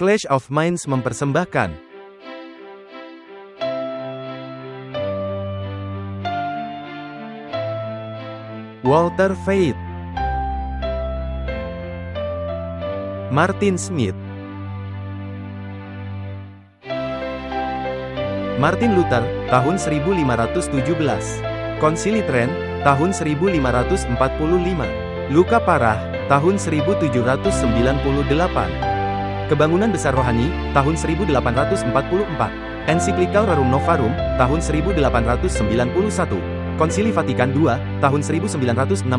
Clash of Minds mempersembahkan Walter Veith, Martin Smith, Martin Luther, tahun 1517. Konsili Trent, tahun 1545. Luka Parah, tahun 1798. Kebangunan Besar Rohani, tahun 1844. Ensiklikal Rerum Novarum, tahun 1891. Konsili Vatikan II, tahun 1962.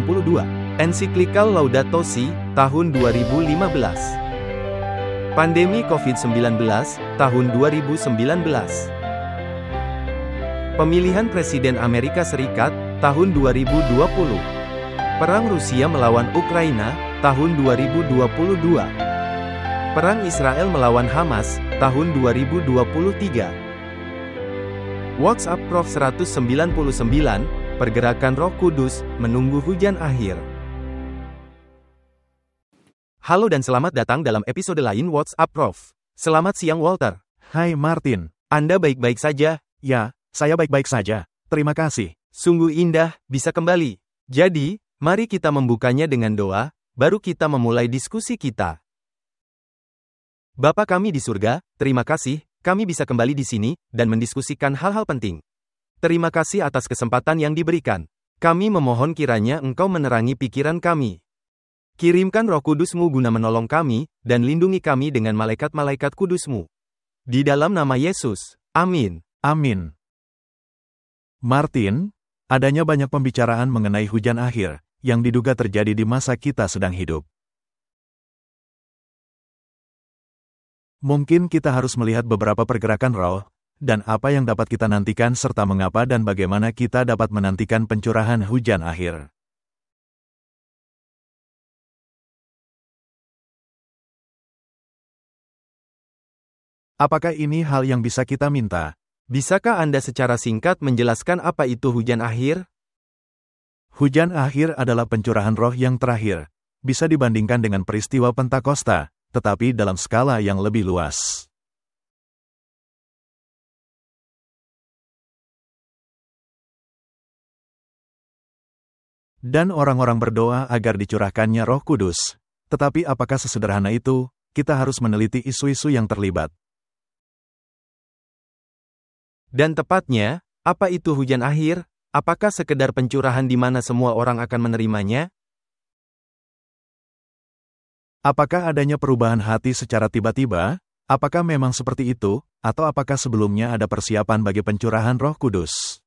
Ensiklikal Laudato Si, tahun 2015. Pandemi COVID-19, tahun 2019. Pemilihan Presiden Amerika Serikat, tahun 2020. Perang Rusia melawan Ukraina, tahun 2022. Perang Israel melawan Hamas, tahun 2023. WhatsApp Prof 199, Pergerakan Roh Kudus, menunggu hujan akhir. Halo dan selamat datang dalam episode lain WhatsApp Prof. Selamat siang Walter. Hai Martin. Anda baik-baik saja? Ya, saya baik-baik saja. Terima kasih. Sungguh indah, bisa kembali. Jadi, mari kita membukanya dengan doa, baru kita memulai diskusi kita. Bapa kami di surga, terima kasih, kami bisa kembali di sini, dan mendiskusikan hal-hal penting. Terima kasih atas kesempatan yang diberikan. Kami memohon kiranya Engkau menerangi pikiran kami. Kirimkan Roh Kudus-Mu guna menolong kami, dan lindungi kami dengan malaikat-malaikat kudus-Mu. Di dalam nama Yesus, amin. Amin. Martin, adanya banyak pembicaraan mengenai hujan akhir, yang diduga terjadi di masa kita sedang hidup. Mungkin kita harus melihat beberapa pergerakan roh, dan apa yang dapat kita nantikan serta mengapa dan bagaimana kita dapat menantikan pencurahan hujan akhir. Apakah ini hal yang bisa kita minta? Bisakah Anda secara singkat menjelaskan apa itu hujan akhir? Hujan akhir adalah pencurahan roh yang terakhir. Bisa dibandingkan dengan peristiwa Pentakosta, tetapi dalam skala yang lebih luas. Dan orang-orang berdoa agar dicurahkannya Roh Kudus. Tetapi apakah sesederhana itu? Kita harus meneliti isu-isu yang terlibat. Dan tepatnya, apa itu hujan akhir? Apakah sekedar pencurahan di mana semua orang akan menerimanya? Apakah adanya perubahan hati secara tiba-tiba? Apakah memang seperti itu? Atau apakah sebelumnya ada persiapan bagi pencurahan Roh Kudus?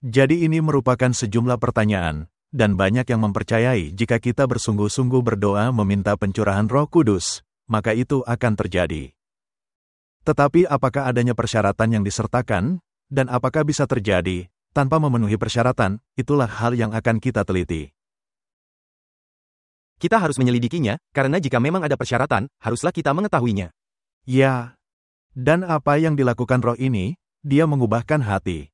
Jadi ini merupakan sejumlah pertanyaan, dan banyak yang mempercayai jika kita bersungguh-sungguh berdoa meminta pencurahan Roh Kudus, maka itu akan terjadi. Tetapi apakah adanya persyaratan yang disertakan, dan apakah bisa terjadi, tanpa memenuhi persyaratan, itulah hal yang akan kita teliti. Kita harus menyelidikinya, karena jika memang ada persyaratan, haruslah kita mengetahuinya. Ya. Dan apa yang dilakukan roh ini, dia mengubahkan hati.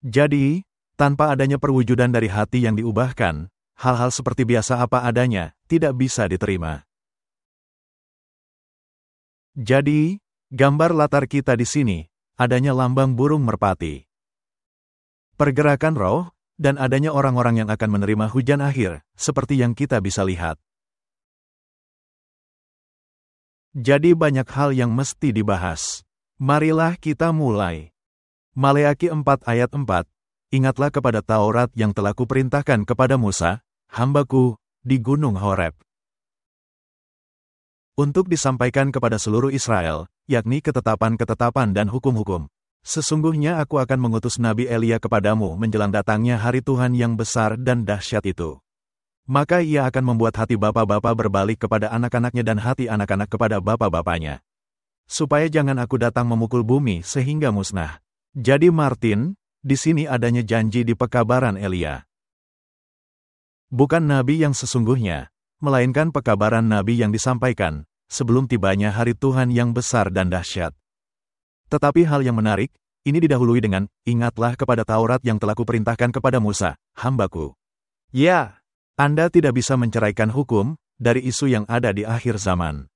Jadi, tanpa adanya perwujudan dari hati yang diubahkan, hal-hal seperti biasa apa adanya, tidak bisa diterima. Jadi, gambar latar kita di sini, adanya lambang burung merpati. Pergerakan roh, dan adanya orang-orang yang akan menerima hujan akhir, seperti yang kita bisa lihat. Jadi banyak hal yang mesti dibahas. Marilah kita mulai. Maleaki 4 ayat 4, ingatlah kepada Taurat yang telah kuperintahkan kepada Musa, hambaku, di Gunung Horeb. Untuk disampaikan kepada seluruh Israel, yakni ketetapan-ketetapan dan hukum-hukum. Sesungguhnya aku akan mengutus Nabi Elia kepadamu menjelang datangnya hari Tuhan yang besar dan dahsyat itu. Maka ia akan membuat hati bapa-bapa berbalik kepada anak-anaknya dan hati anak-anak kepada bapa-bapanya. Supaya jangan aku datang memukul bumi sehingga musnah. Jadi Martin, di sini adanya janji di pekabaran Elia. Bukan nabi yang sesungguhnya, melainkan pekabaran nabi yang disampaikan, sebelum tibanya hari Tuhan yang besar dan dahsyat. Tetapi hal yang menarik, ini didahului dengan, ingatlah kepada Taurat yang telah kuperintahkan kepada Musa, hambaku. Ya, Anda tidak bisa menceraikan hukum, dari isu yang ada di akhir zaman.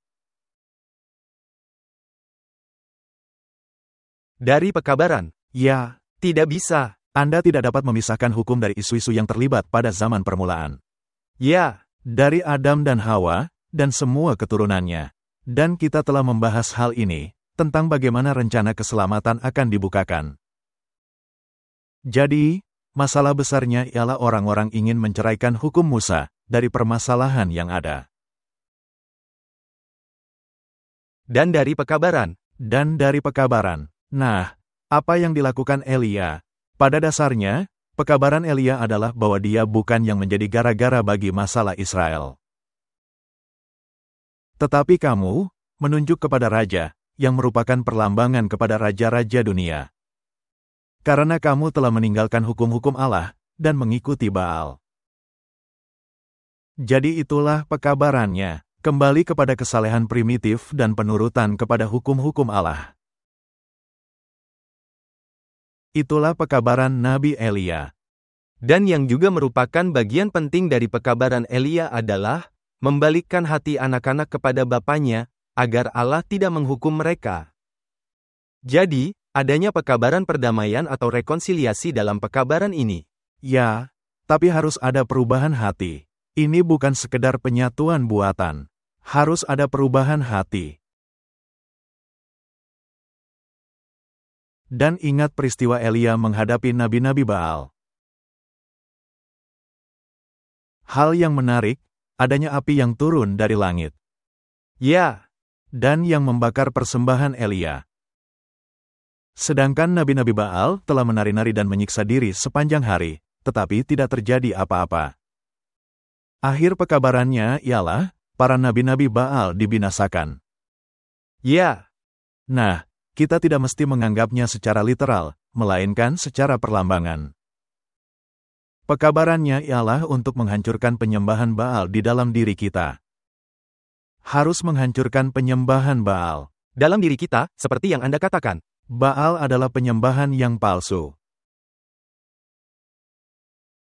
Dari pekabaran. Ya, Tidak bisa. Anda tidak dapat memisahkan hukum dari isu-isu yang terlibat pada zaman permulaan. Ya. Dari Adam dan Hawa, dan semua keturunannya. Dan kita telah membahas hal ini, tentang bagaimana rencana keselamatan akan dibukakan. Jadi, masalah besarnya ialah orang-orang ingin menceraikan hukum Musa dari permasalahan yang ada. Dan dari pekabaran. Dan dari pekabaran. Nah, apa yang dilakukan Elia? Pada dasarnya, pekabaran Elia adalah bahwa dia bukan yang menjadi gara-gara bagi masalah Israel. Tetapi kamu menunjuk kepada raja, yang merupakan perlambangan kepada raja-raja dunia. Karena kamu telah meninggalkan hukum-hukum Allah, dan mengikuti Baal. Jadi itulah pekabarannya, kembali kepada kesalehan primitif dan penurutan kepada hukum-hukum Allah. Itulah pekabaran Nabi Elia. Dan yang juga merupakan bagian penting dari pekabaran Elia adalah membalikkan hati anak-anak kepada bapaknya, agar Allah tidak menghukum mereka. Jadi, adanya pekabaran perdamaian atau rekonsiliasi dalam pekabaran ini. Ya, tapi harus ada perubahan hati. Ini bukan sekedar penyatuan buatan. Harus ada perubahan hati. Dan ingat peristiwa Elia menghadapi nabi-nabi Baal. Hal yang menarik, adanya api yang turun dari langit. Ya. Dan yang membakar persembahan Elia. Sedangkan nabi-nabi Baal telah menari-nari dan menyiksa diri sepanjang hari, tetapi tidak terjadi apa-apa. Akhir pekabarannya ialah, para nabi-nabi Baal dibinasakan. Ya. Nah, kita tidak mesti menganggapnya secara literal, melainkan secara perlambangan. Pekabarannya ialah untuk menghancurkan penyembahan Baal di dalam diri kita. Harus menghancurkan penyembahan Baal. Dalam diri kita, seperti yang Anda katakan. Baal adalah penyembahan yang palsu.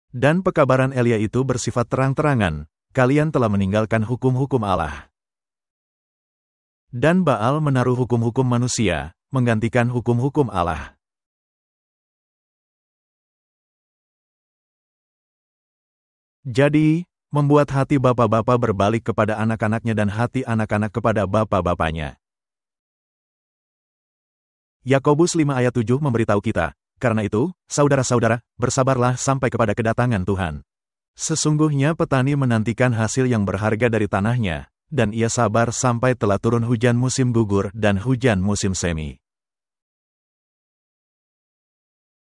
Dan pekabaran Elia itu bersifat terang-terangan, kalian telah meninggalkan hukum-hukum Allah. Dan Baal menaruh hukum-hukum manusia, menggantikan hukum-hukum Allah. Jadi, membuat hati bapak-bapak berbalik kepada anak-anaknya dan hati anak-anak kepada bapak-bapaknya. Yakobus 5 ayat 7 memberitahu kita, karena itu, saudara-saudara, bersabarlah sampai kepada kedatangan Tuhan. Sesungguhnya petani menantikan hasil yang berharga dari tanahnya, dan ia sabar sampai telah turun hujan musim gugur dan hujan musim semi.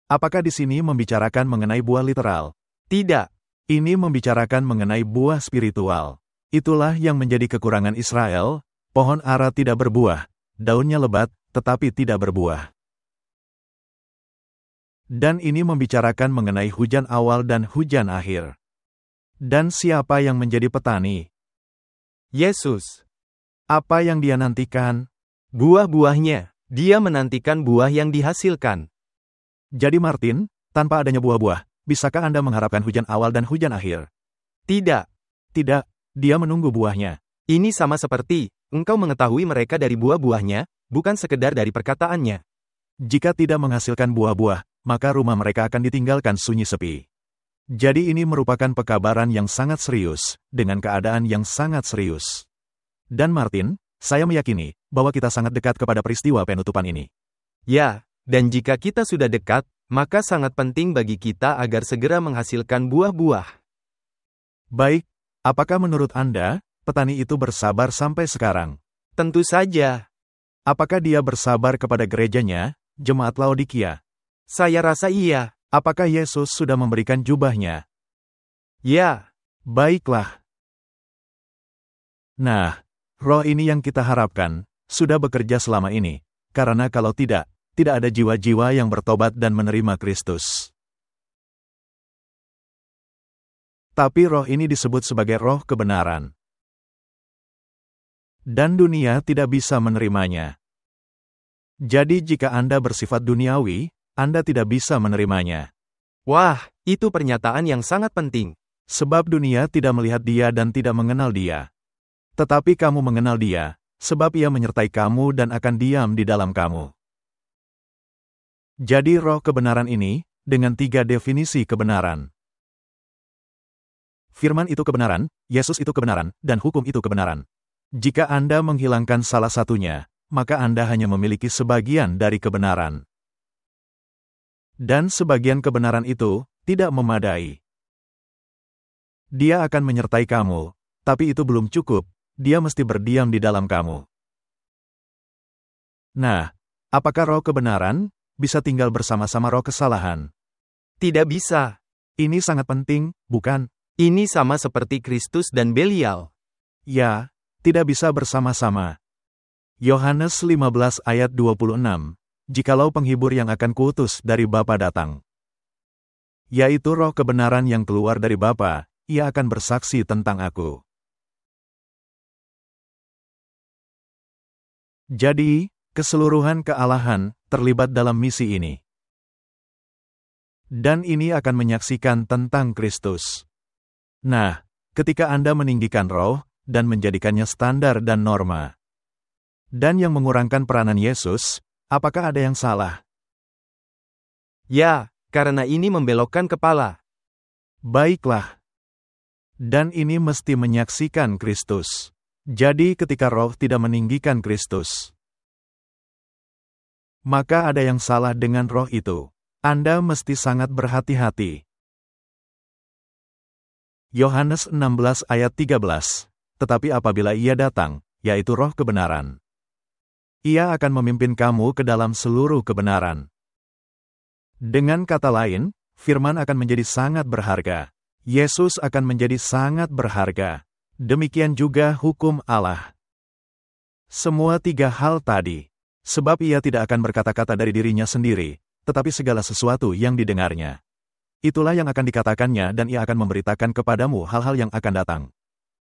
Apakah di sini membicarakan mengenai buah literal? Tidak. Ini membicarakan mengenai buah spiritual. Itulah yang menjadi kekurangan Israel, pohon ara tidak berbuah, daunnya lebat, tetapi tidak berbuah. Dan ini membicarakan mengenai hujan awal dan hujan akhir. Dan siapa yang menjadi petani? Yesus. Apa yang dia nantikan? Buah-buahnya. Dia menantikan buah yang dihasilkan. Jadi Martin, tanpa adanya buah-buah, bisakah Anda mengharapkan hujan awal dan hujan akhir? Tidak. Tidak, dia menunggu buahnya. Ini sama seperti, engkau mengetahui mereka dari buah-buahnya, bukan sekedar dari perkataannya. Jika tidak menghasilkan buah-buah, maka rumah mereka akan ditinggalkan sunyi sepi. Jadi ini merupakan pekabaran yang sangat serius, dengan keadaan yang sangat serius. Dan Martin, saya meyakini, bahwa kita sangat dekat kepada peristiwa penutupan ini. Ya, dan jika kita sudah dekat, maka sangat penting bagi kita agar segera menghasilkan buah-buah. Baik, apakah menurut Anda, petani itu bersabar sampai sekarang? Tentu saja. Apakah dia bersabar kepada gerejanya, jemaat Laodikia? Saya rasa iya. Apakah Yesus sudah memberikan jubahnya? Ya. Baiklah. Nah, roh ini yang kita harapkan, sudah bekerja selama ini, karena kalau tidak, tidak ada jiwa-jiwa yang bertobat dan menerima Kristus. Tapi roh ini disebut sebagai roh kebenaran. Dan dunia tidak bisa menerimanya. Jadi jika Anda bersifat duniawi, Anda tidak bisa menerimanya. Wah, itu pernyataan yang sangat penting. Sebab dunia tidak melihat dia dan tidak mengenal dia. Tetapi kamu mengenal dia, sebab ia menyertai kamu dan akan diam di dalam kamu. Jadi roh kebenaran ini, dengan 3 definisi kebenaran. Firman itu kebenaran, Yesus itu kebenaran, dan hukum itu kebenaran. Jika Anda menghilangkan salah satunya, maka Anda hanya memiliki sebagian dari kebenaran. Dan sebagian kebenaran itu tidak memadai. Dia akan menyertai kamu, tapi itu belum cukup, dia mesti berdiam di dalam kamu. Nah, apakah roh kebenaran bisa tinggal bersama-sama roh kesalahan? Tidak bisa. Ini sangat penting, bukan? Ini sama seperti Kristus dan Belial. Ya, tidak bisa bersama-sama. Yohanes 15 ayat 26. Jikalau penghibur yang akan kuutus dari Bapa datang, yaitu roh kebenaran yang keluar dari Bapa, ia akan bersaksi tentang aku. Jadi, keseluruhan kealahan terlibat dalam misi ini. Dan ini akan menyaksikan tentang Kristus. Nah, ketika Anda meninggikan roh, dan menjadikannya standar dan norma, dan yang mengurangkan peranan Yesus, apakah ada yang salah? Ya, karena ini membelokkan kepala. Baiklah. Dan ini mesti menyaksikan Kristus. Jadi ketika roh tidak meninggikan Kristus, maka ada yang salah dengan roh itu. Anda mesti sangat berhati-hati. Yohanes 16 ayat 13. Tetapi apabila ia datang, yaitu roh kebenaran, ia akan memimpin kamu ke dalam seluruh kebenaran. Dengan kata lain, firman akan menjadi sangat berharga. Yesus akan menjadi sangat berharga. Demikian juga hukum Allah. Semua 3 hal tadi. Sebab ia tidak akan berkata-kata dari dirinya sendiri, tetapi segala sesuatu yang didengarnya. Itulah yang akan dikatakannya dan ia akan memberitakan kepadamu hal-hal yang akan datang.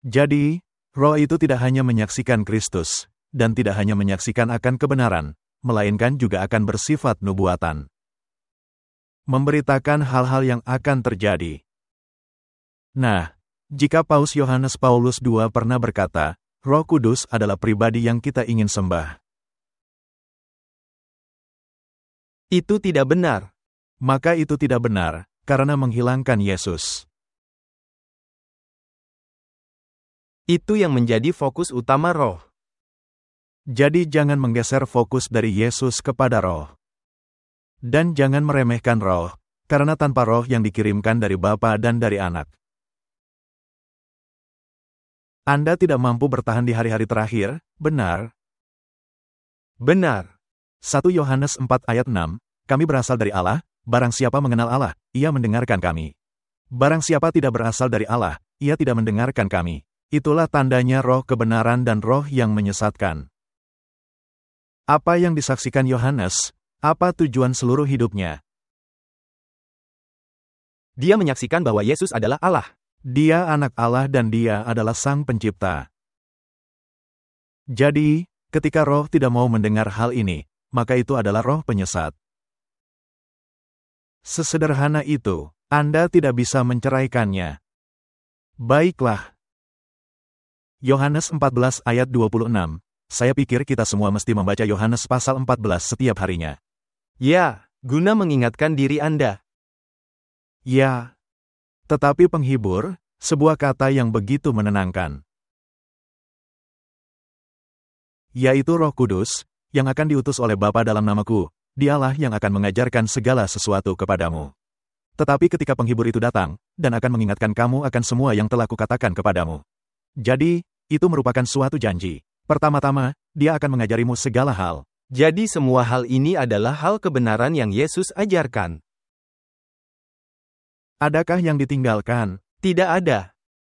Jadi, roh itu tidak hanya menyaksikan Kristus, dan tidak hanya menyaksikan akan kebenaran, melainkan juga akan bersifat nubuatan. Memberitakan hal-hal yang akan terjadi. Nah, jika Paus Yohanes Paulus II pernah berkata, Roh Kudus adalah pribadi yang kita ingin sembah, itu tidak benar. Maka itu tidak benar, karena menghilangkan Yesus. Itu yang menjadi fokus utama roh. Jadi jangan menggeser fokus dari Yesus kepada roh. Dan jangan meremehkan roh, karena tanpa roh yang dikirimkan dari Bapa dan dari Anak, Anda tidak mampu bertahan di hari-hari terakhir, benar? Benar. 1 Yohanes 4 ayat 6, kami berasal dari Allah, barang siapa mengenal Allah, ia mendengarkan kami. Barang siapa tidak berasal dari Allah, ia tidak mendengarkan kami. Itulah tandanya roh kebenaran dan roh yang menyesatkan. Apa yang disaksikan Yohanes? Apa tujuan seluruh hidupnya? Dia menyaksikan bahwa Yesus adalah Allah. Dia anak Allah dan dia adalah Sang Pencipta. Jadi, ketika roh tidak mau mendengar hal ini, maka itu adalah roh penyesat. Sesederhana itu, Anda tidak bisa menceraikannya. Baiklah. Yohanes 14 ayat 26. Saya pikir kita semua mesti membaca Yohanes pasal 14 setiap harinya. Ya, guna mengingatkan diri Anda. Ya. Tetapi penghibur, sebuah kata yang begitu menenangkan, yaitu Roh Kudus, yang akan diutus oleh Bapa dalam namaku, dialah yang akan mengajarkan segala sesuatu kepadamu. Tetapi ketika penghibur itu datang, dan akan mengingatkan kamu akan semua yang telah kukatakan kepadamu. Jadi, itu merupakan suatu janji. Pertama-tama, dia akan mengajarimu segala hal. Jadi semua hal ini adalah hal kebenaran yang Yesus ajarkan. Adakah yang ditinggalkan? Tidak ada.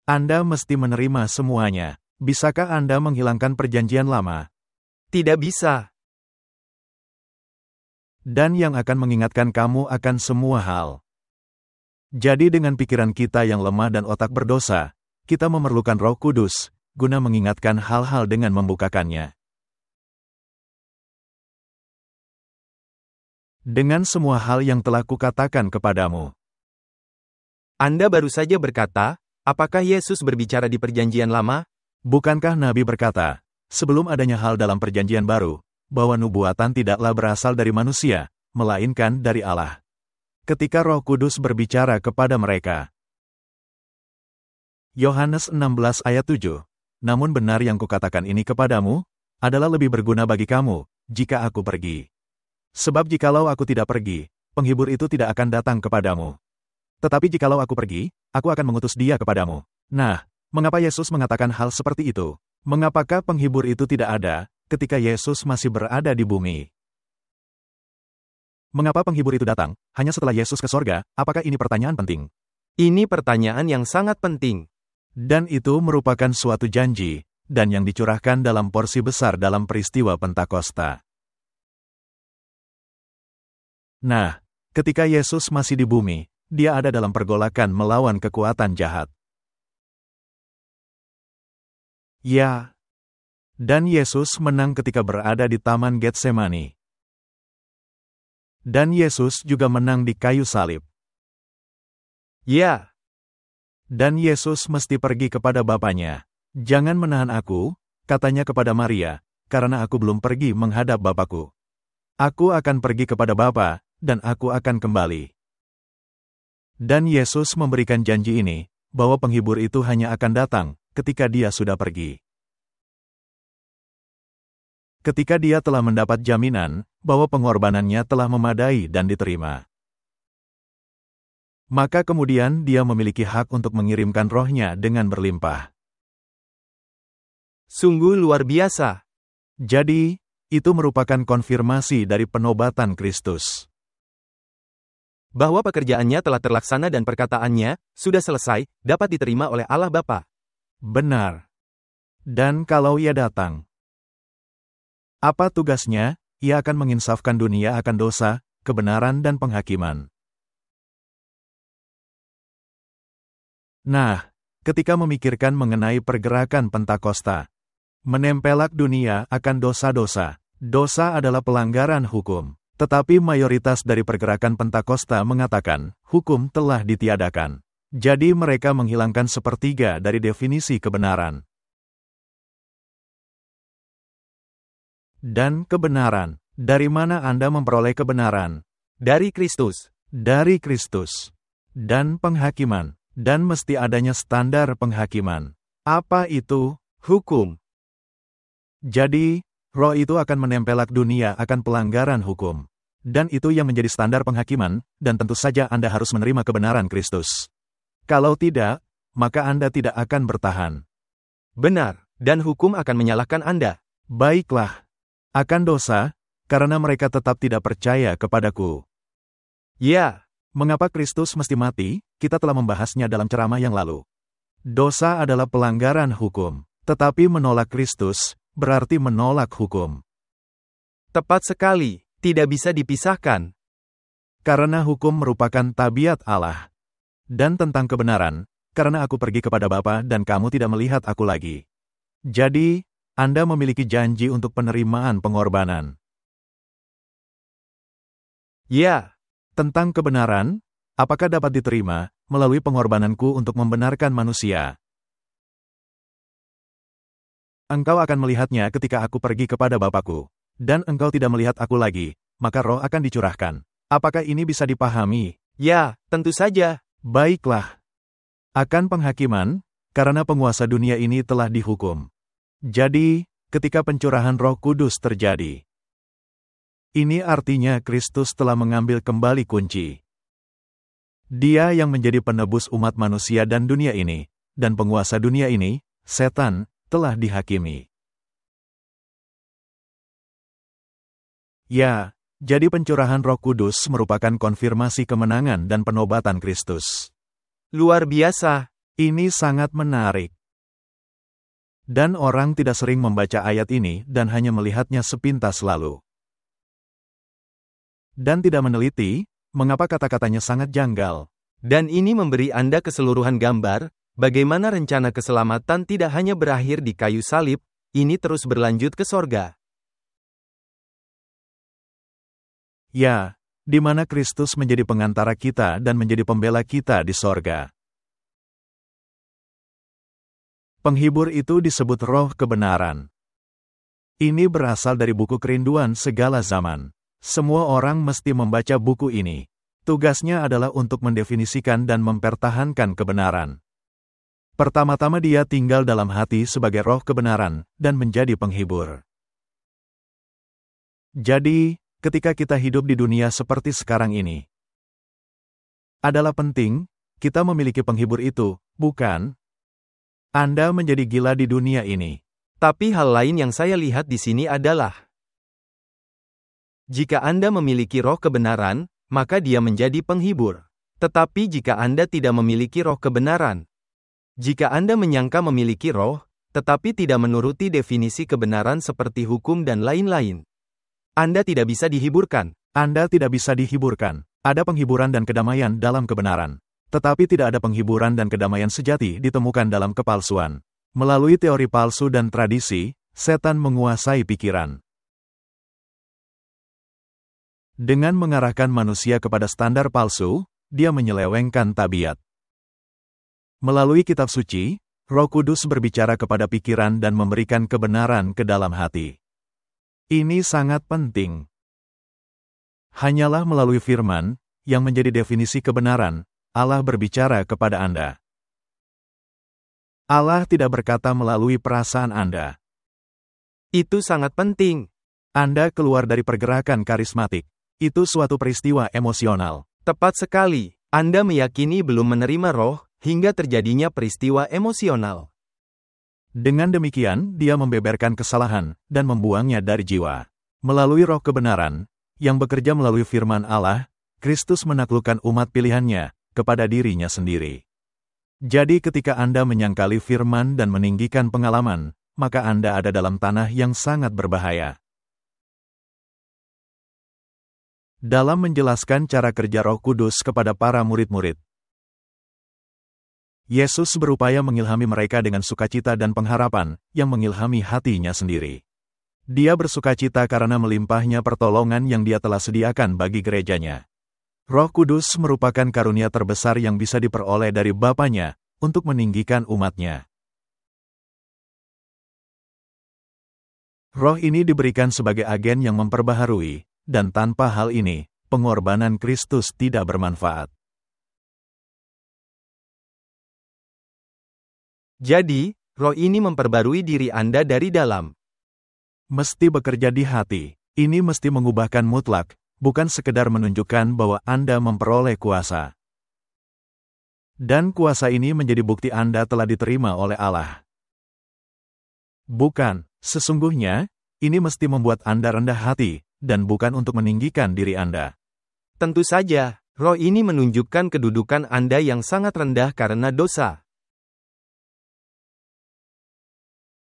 Anda mesti menerima semuanya. Bisakah Anda menghilangkan perjanjian lama? Tidak bisa. Dan yang akan mengingatkan kamu akan semua hal. Jadi dengan pikiran kita yang lemah dan otak berdosa, kita memerlukan Roh Kudus, guna mengingatkan hal-hal dengan membukakannya. Dengan semua hal yang telah kukatakan kepadamu. Anda baru saja berkata, apakah Yesus berbicara di perjanjian lama? Bukankah Nabi berkata, sebelum adanya hal dalam perjanjian baru, bahwa nubuatan tidaklah berasal dari manusia, melainkan dari Allah. Ketika Roh Kudus berbicara kepada mereka. Yohanes 16 ayat 7. Namun benar yang kukatakan ini kepadamu, adalah lebih berguna bagi kamu, jika aku pergi. Sebab jikalau aku tidak pergi, penghibur itu tidak akan datang kepadamu. Tetapi jikalau aku pergi, aku akan mengutus dia kepadamu. Nah, mengapa Yesus mengatakan hal seperti itu? Mengapakah penghibur itu tidak ada, ketika Yesus masih berada di bumi? Mengapa penghibur itu datang, hanya setelah Yesus ke sorga? Apakah ini pertanyaan penting? Ini pertanyaan yang sangat penting. Dan itu merupakan suatu janji, dan yang dicurahkan dalam porsi besar dalam peristiwa Pentakosta. Nah, ketika Yesus masih di bumi, dia ada dalam pergolakan melawan kekuatan jahat. Ya, dan Yesus menang ketika berada di Taman Getsemani. Dan Yesus juga menang di kayu salib. Ya. Dan Yesus mesti pergi kepada Bapanya. Jangan menahan aku, katanya kepada Maria, karena aku belum pergi menghadap Bapakku. Aku akan pergi kepada Bapa, dan aku akan kembali. Dan Yesus memberikan janji ini, bahwa penghibur itu hanya akan datang, ketika dia sudah pergi. Ketika dia telah mendapat jaminan, bahwa pengorbanannya telah memadai dan diterima. Maka kemudian dia memiliki hak untuk mengirimkan rohnya dengan berlimpah. Sungguh luar biasa. Jadi, itu merupakan konfirmasi dari penobatan Kristus. Bahwa pekerjaannya telah terlaksana dan perkataannya, sudah selesai, dapat diterima oleh Allah Bapa. Benar. Dan kalau ia datang, apa tugasnya? Ia akan menginsafkan dunia akan dosa, kebenaran dan penghakiman. Nah, ketika memikirkan mengenai pergerakan Pentakosta, menempelak dunia akan dosa-dosa. Dosa adalah pelanggaran hukum. Tetapi mayoritas dari pergerakan Pentakosta mengatakan, hukum telah ditiadakan. Jadi mereka menghilangkan sepertiga dari definisi kebenaran. Dan kebenaran. Dari mana Anda memperoleh kebenaran? Dari Kristus. Dari Kristus. Dan penghakiman. Dan mesti adanya standar penghakiman. Apa itu? Hukum. Jadi, roh itu akan menempelak dunia akan pelanggaran hukum. Dan itu yang menjadi standar penghakiman, dan tentu saja Anda harus menerima kebenaran Kristus. Kalau tidak, maka Anda tidak akan bertahan. Benar, dan hukum akan menyalahkan Anda. Baiklah. Akan dosa, karena mereka tetap tidak percaya kepadaku. Ya. Mengapa Kristus mesti mati? Kita telah membahasnya dalam ceramah yang lalu. Dosa adalah pelanggaran hukum, tetapi menolak Kristus berarti menolak hukum. Tepat sekali, tidak bisa dipisahkan. Karena hukum merupakan tabiat Allah. Dan tentang kebenaran, karena aku pergi kepada Bapa dan kamu tidak melihat aku lagi. Jadi, Anda memiliki janji untuk penerimaan pengorbanan. Ya. Tentang kebenaran, apakah dapat diterima melalui pengorbananku untuk membenarkan manusia? Engkau akan melihatnya ketika aku pergi kepada Bapakku, dan engkau tidak melihat aku lagi, maka roh akan dicurahkan. Apakah ini bisa dipahami? Ya, tentu saja. Baiklah. Akan penghakiman, karena penguasa dunia ini telah dihukum. Jadi, ketika pencurahan Roh Kudus terjadi, ini artinya Kristus telah mengambil kembali kunci. Dia yang menjadi penebus umat manusia dan dunia ini, dan penguasa dunia ini, setan, telah dihakimi. Ya, jadi pencurahan Roh Kudus merupakan konfirmasi kemenangan dan penobatan Kristus. Luar biasa. Ini sangat menarik. Dan orang tidak sering membaca ayat ini dan hanya melihatnya sepintas lalu. Dan tidak meneliti, mengapa kata-katanya sangat janggal. Dan ini memberi Anda keseluruhan gambar, bagaimana rencana keselamatan tidak hanya berakhir di kayu salib, ini terus berlanjut ke sorga. Ya, di mana Kristus menjadi pengantara kita dan menjadi pembela kita di sorga. Penghibur itu disebut roh kebenaran. Ini berasal dari buku kerinduan segala zaman. Semua orang mesti membaca buku ini. Tugasnya adalah untuk mendefinisikan dan mempertahankan kebenaran. Pertama-tama dia tinggal dalam hati sebagai roh kebenaran dan menjadi penghibur. Jadi, ketika kita hidup di dunia seperti sekarang ini, adalah penting kita memiliki penghibur itu, bukan? Anda menjadi gila di dunia ini. Tapi hal lain yang saya lihat di sini adalah, jika Anda memiliki roh kebenaran, maka dia menjadi penghibur. Tetapi jika Anda tidak memiliki roh kebenaran, jika Anda menyangka memiliki roh, tetapi tidak menuruti definisi kebenaran seperti hukum dan lain-lain, Anda tidak bisa dihiburkan. Anda tidak bisa dihiburkan. Ada penghiburan dan kedamaian dalam kebenaran. Tetapi tidak ada penghiburan dan kedamaian sejati ditemukan dalam kepalsuan. Melalui teori palsu dan tradisi, setan menguasai pikiran. Dengan mengarahkan manusia kepada standar palsu, dia menyelewengkan tabiat. Melalui kitab suci, Roh Kudus berbicara kepada pikiran dan memberikan kebenaran ke dalam hati. Ini sangat penting. Hanyalah melalui firman, yang menjadi definisi kebenaran, Allah berbicara kepada Anda. Allah tidak berkata melalui perasaan Anda. Itu sangat penting. Anda keluar dari pergerakan karismatik. Itu suatu peristiwa emosional. Tepat sekali. Anda meyakini belum menerima roh, hingga terjadinya peristiwa emosional. Dengan demikian, dia membeberkan kesalahan dan membuangnya dari jiwa. Melalui roh kebenaran, yang bekerja melalui firman Allah, Kristus menaklukkan umat pilihannya kepada dirinya sendiri. Jadi ketika Anda menyangkali firman dan meninggikan pengalaman, maka Anda ada dalam tanah yang sangat berbahaya. Dalam menjelaskan cara kerja Roh Kudus kepada para murid-murid, Yesus berupaya mengilhami mereka dengan sukacita dan pengharapan yang mengilhami hatinya sendiri. Dia bersukacita karena melimpahnya pertolongan yang dia telah sediakan bagi gerejanya. Roh Kudus merupakan karunia terbesar yang bisa diperoleh dari Bapanya untuk meninggikan umatnya. Roh ini diberikan sebagai agen yang memperbaharui, dan tanpa hal ini, pengorbanan Kristus tidak bermanfaat. Jadi, roh ini memperbarui diri Anda dari dalam. Mesti bekerja di hati. Ini mesti mengubahkan mutlak, bukan sekedar menunjukkan bahwa Anda memperoleh kuasa. Dan kuasa ini menjadi bukti Anda telah diterima oleh Allah. Bukan, sesungguhnya, ini mesti membuat Anda rendah hati, dan bukan untuk meninggikan diri Anda. Tentu saja, roh ini menunjukkan kedudukan Anda yang sangat rendah karena dosa.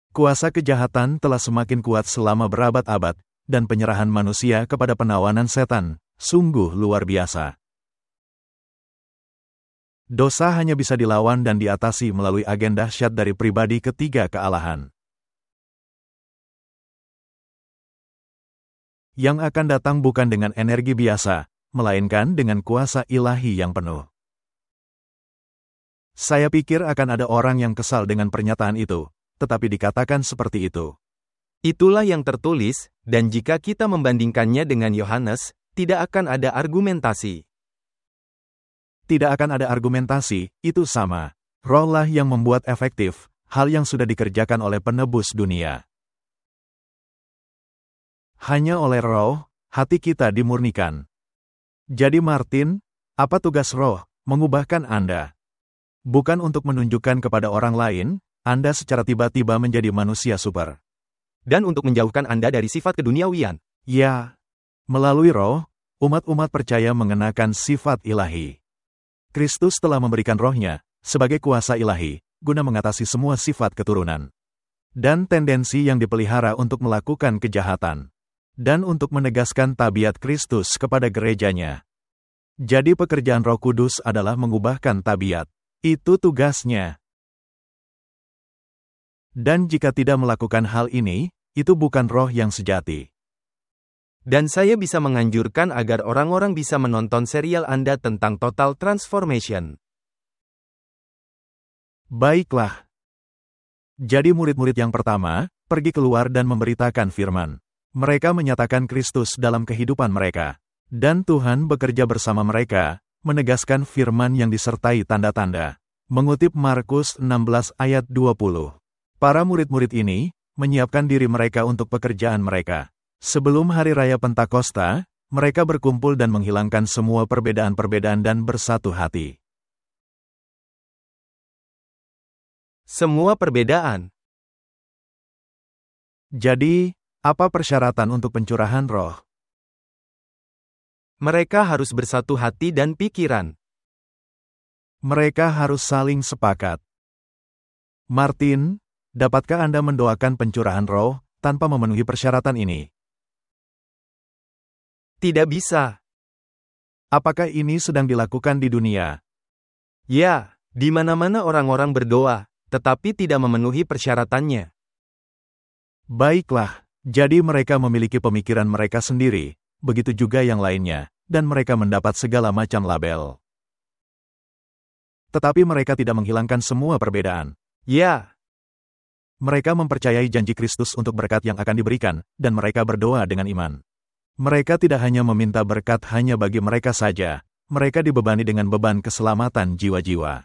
Kuasa kejahatan telah semakin kuat selama berabad-abad, dan penyerahan manusia kepada penawanan setan, sungguh luar biasa. Dosa hanya bisa dilawan dan diatasi melalui agen dahsyat dari pribadi ketiga kealahan. Yang akan datang bukan dengan energi biasa, melainkan dengan kuasa ilahi yang penuh. Saya pikir akan ada orang yang kesal dengan pernyataan itu, tetapi dikatakan seperti itu. Itulah yang tertulis, dan jika kita membandingkannya dengan Yohanes, tidak akan ada argumentasi. Tidak akan ada argumentasi, itu sama. Rohlah yang membuat efektif, hal yang sudah dikerjakan oleh penebus dunia. Hanya oleh roh, hati kita dimurnikan. Jadi Martin, apa tugas roh? Mengubahkan Anda. Bukan untuk menunjukkan kepada orang lain, Anda secara tiba-tiba menjadi manusia super. Dan untuk menjauhkan Anda dari sifat keduniawian. Ya, melalui roh, umat-umat percaya mengenakan sifat ilahi. Kristus telah memberikan rohnya, sebagai kuasa ilahi, guna mengatasi semua sifat keturunan. Dan tendensi yang dipelihara untuk melakukan kejahatan. Dan untuk menegaskan tabiat Kristus kepada gerejanya. Jadi pekerjaan Roh Kudus adalah mengubahkan tabiat. Itu tugasnya. Dan jika tidak melakukan hal ini, itu bukan roh yang sejati. Dan saya bisa menganjurkan agar orang-orang bisa menonton serial Anda tentang Total Transformation. Baiklah. Jadi murid-murid yang pertama, pergi keluar dan memberitakan firman. Mereka menyatakan Kristus dalam kehidupan mereka. Dan Tuhan bekerja bersama mereka, menegaskan firman yang disertai tanda-tanda. Mengutip Markus 16 ayat 20. Para murid-murid ini menyiapkan diri mereka untuk pekerjaan mereka. Sebelum hari raya Pentakosta, mereka berkumpul dan menghilangkan semua perbedaan-perbedaan dan bersatu hati. Semua perbedaan. Jadi, apa persyaratan untuk pencurahan roh? Mereka harus bersatu hati dan pikiran. Mereka harus saling sepakat. Martin, dapatkah Anda mendoakan pencurahan roh tanpa memenuhi persyaratan ini? Tidak bisa. Apakah ini sedang dilakukan di dunia? Ya, di mana-mana orang-orang berdoa, tetapi tidak memenuhi persyaratannya. Baiklah, jadi mereka memiliki pemikiran mereka sendiri, begitu juga yang lainnya, dan mereka mendapat segala macam label. Tetapi mereka tidak menghilangkan semua perbedaan. Ya. Mereka mempercayai janji Kristus untuk berkat yang akan diberikan, dan mereka berdoa dengan iman. Mereka tidak hanya meminta berkat hanya bagi mereka saja, mereka dibebani dengan beban keselamatan jiwa-jiwa.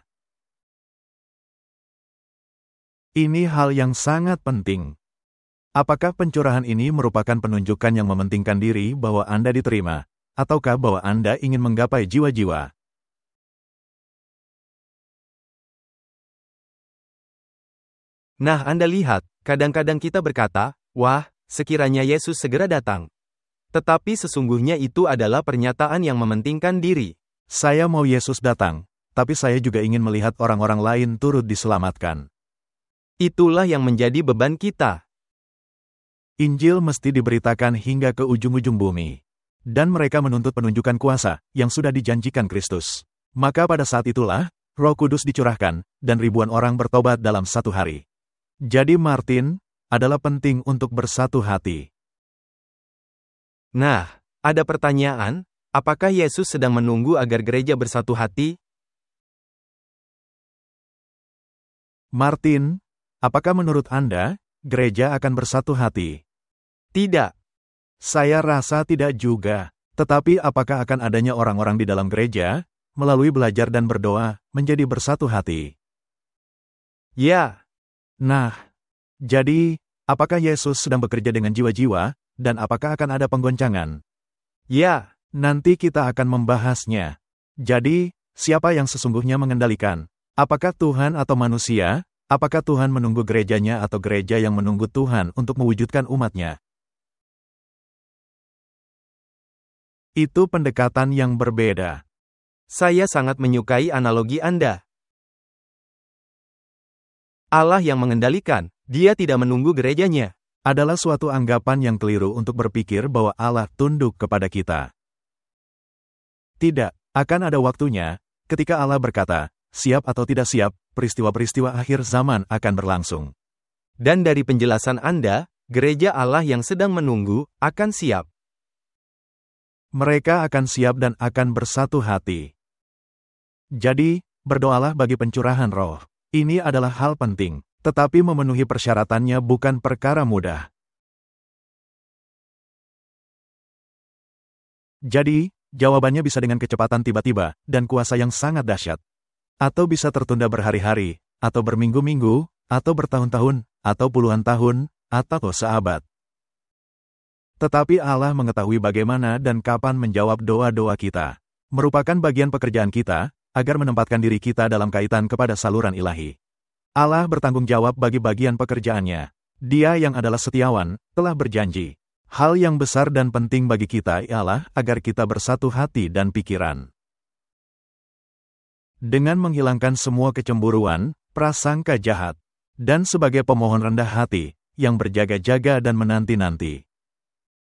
Ini hal yang sangat penting. Apakah pencurahan ini merupakan penunjukan yang mementingkan diri bahwa Anda diterima, ataukah bahwa Anda ingin menggapai jiwa-jiwa? Nah, Anda lihat, kadang-kadang kita berkata, "Wah, sekiranya Yesus segera datang." Tetapi sesungguhnya itu adalah pernyataan yang mementingkan diri. Saya mau Yesus datang, tapi saya juga ingin melihat orang-orang lain turut diselamatkan. Itulah yang menjadi beban kita. Injil mesti diberitakan hingga ke ujung-ujung bumi. Dan mereka menuntut penunjukan kuasa yang sudah dijanjikan Kristus. Maka pada saat itulah, Roh Kudus dicurahkan, dan ribuan orang bertobat dalam satu hari. Jadi Martin, adalah penting untuk bersatu hati. Nah, ada pertanyaan, apakah Yesus sedang menunggu agar gereja bersatu hati? Martin, apakah menurut Anda, gereja akan bersatu hati? Tidak. Saya rasa tidak juga. Tetapi apakah akan adanya orang-orang di dalam gereja, melalui belajar dan berdoa, menjadi bersatu hati? Ya. Nah, jadi, apakah Yesus sedang bekerja dengan jiwa-jiwa, dan apakah akan ada penggoncangan? Ya. Nanti kita akan membahasnya. Jadi, siapa yang sesungguhnya mengendalikan? Apakah Tuhan atau manusia? Apakah Tuhan menunggu gerejanya atau gereja yang menunggu Tuhan untuk mewujudkan umatnya? Itu pendekatan yang berbeda. Saya sangat menyukai analogi Anda. Allah yang mengendalikan, Dia tidak menunggu gerejanya. Adalah suatu anggapan yang keliru untuk berpikir bahwa Allah tunduk kepada kita. Tidak, akan ada waktunya, ketika Allah berkata, siap atau tidak siap, peristiwa-peristiwa akhir zaman akan berlangsung. Dan dari penjelasan Anda, gereja Allah yang sedang menunggu, akan siap. Mereka akan siap dan akan bersatu hati. Jadi, berdoalah bagi pencurahan roh. Ini adalah hal penting, tetapi memenuhi persyaratannya bukan perkara mudah. Jadi, jawabannya bisa dengan kecepatan tiba-tiba, dan kuasa yang sangat dahsyat. Atau bisa tertunda berhari-hari, atau berminggu-minggu, atau bertahun-tahun, atau puluhan tahun, atau seabad. Tetapi Allah mengetahui bagaimana dan kapan menjawab doa-doa kita. Merupakan bagian pekerjaan kita, agar menempatkan diri kita dalam kaitan kepada saluran ilahi. Allah bertanggung jawab bagi bagian pekerjaannya. Dia yang adalah setiawan, telah berjanji. Hal yang besar dan penting bagi kita ialah agar kita bersatu hati dan pikiran. Dengan menghilangkan semua kecemburuan, prasangka jahat, dan sebagai pemohon rendah hati, yang berjaga-jaga dan menanti-nanti.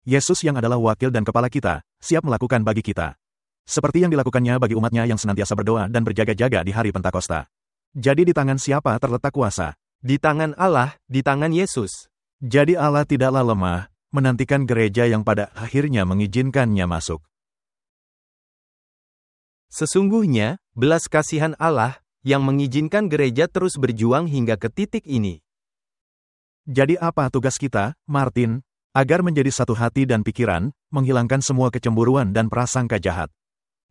Yesus yang adalah wakil dan kepala kita, siap melakukan bagi kita. Seperti yang dilakukannya bagi umatnya yang senantiasa berdoa dan berjaga-jaga di hari Pentakosta. Jadi di tangan siapa terletak kuasa? Di tangan Allah, di tangan Yesus. Jadi Allah tidaklah lemah, menantikan gereja yang pada akhirnya mengizinkannya masuk. Sesungguhnya, belas kasihan Allah, yang mengizinkan gereja terus berjuang hingga ke titik ini. Jadi apa tugas kita, Martin? Agar menjadi satu hati dan pikiran, menghilangkan semua kecemburuan dan prasangka jahat.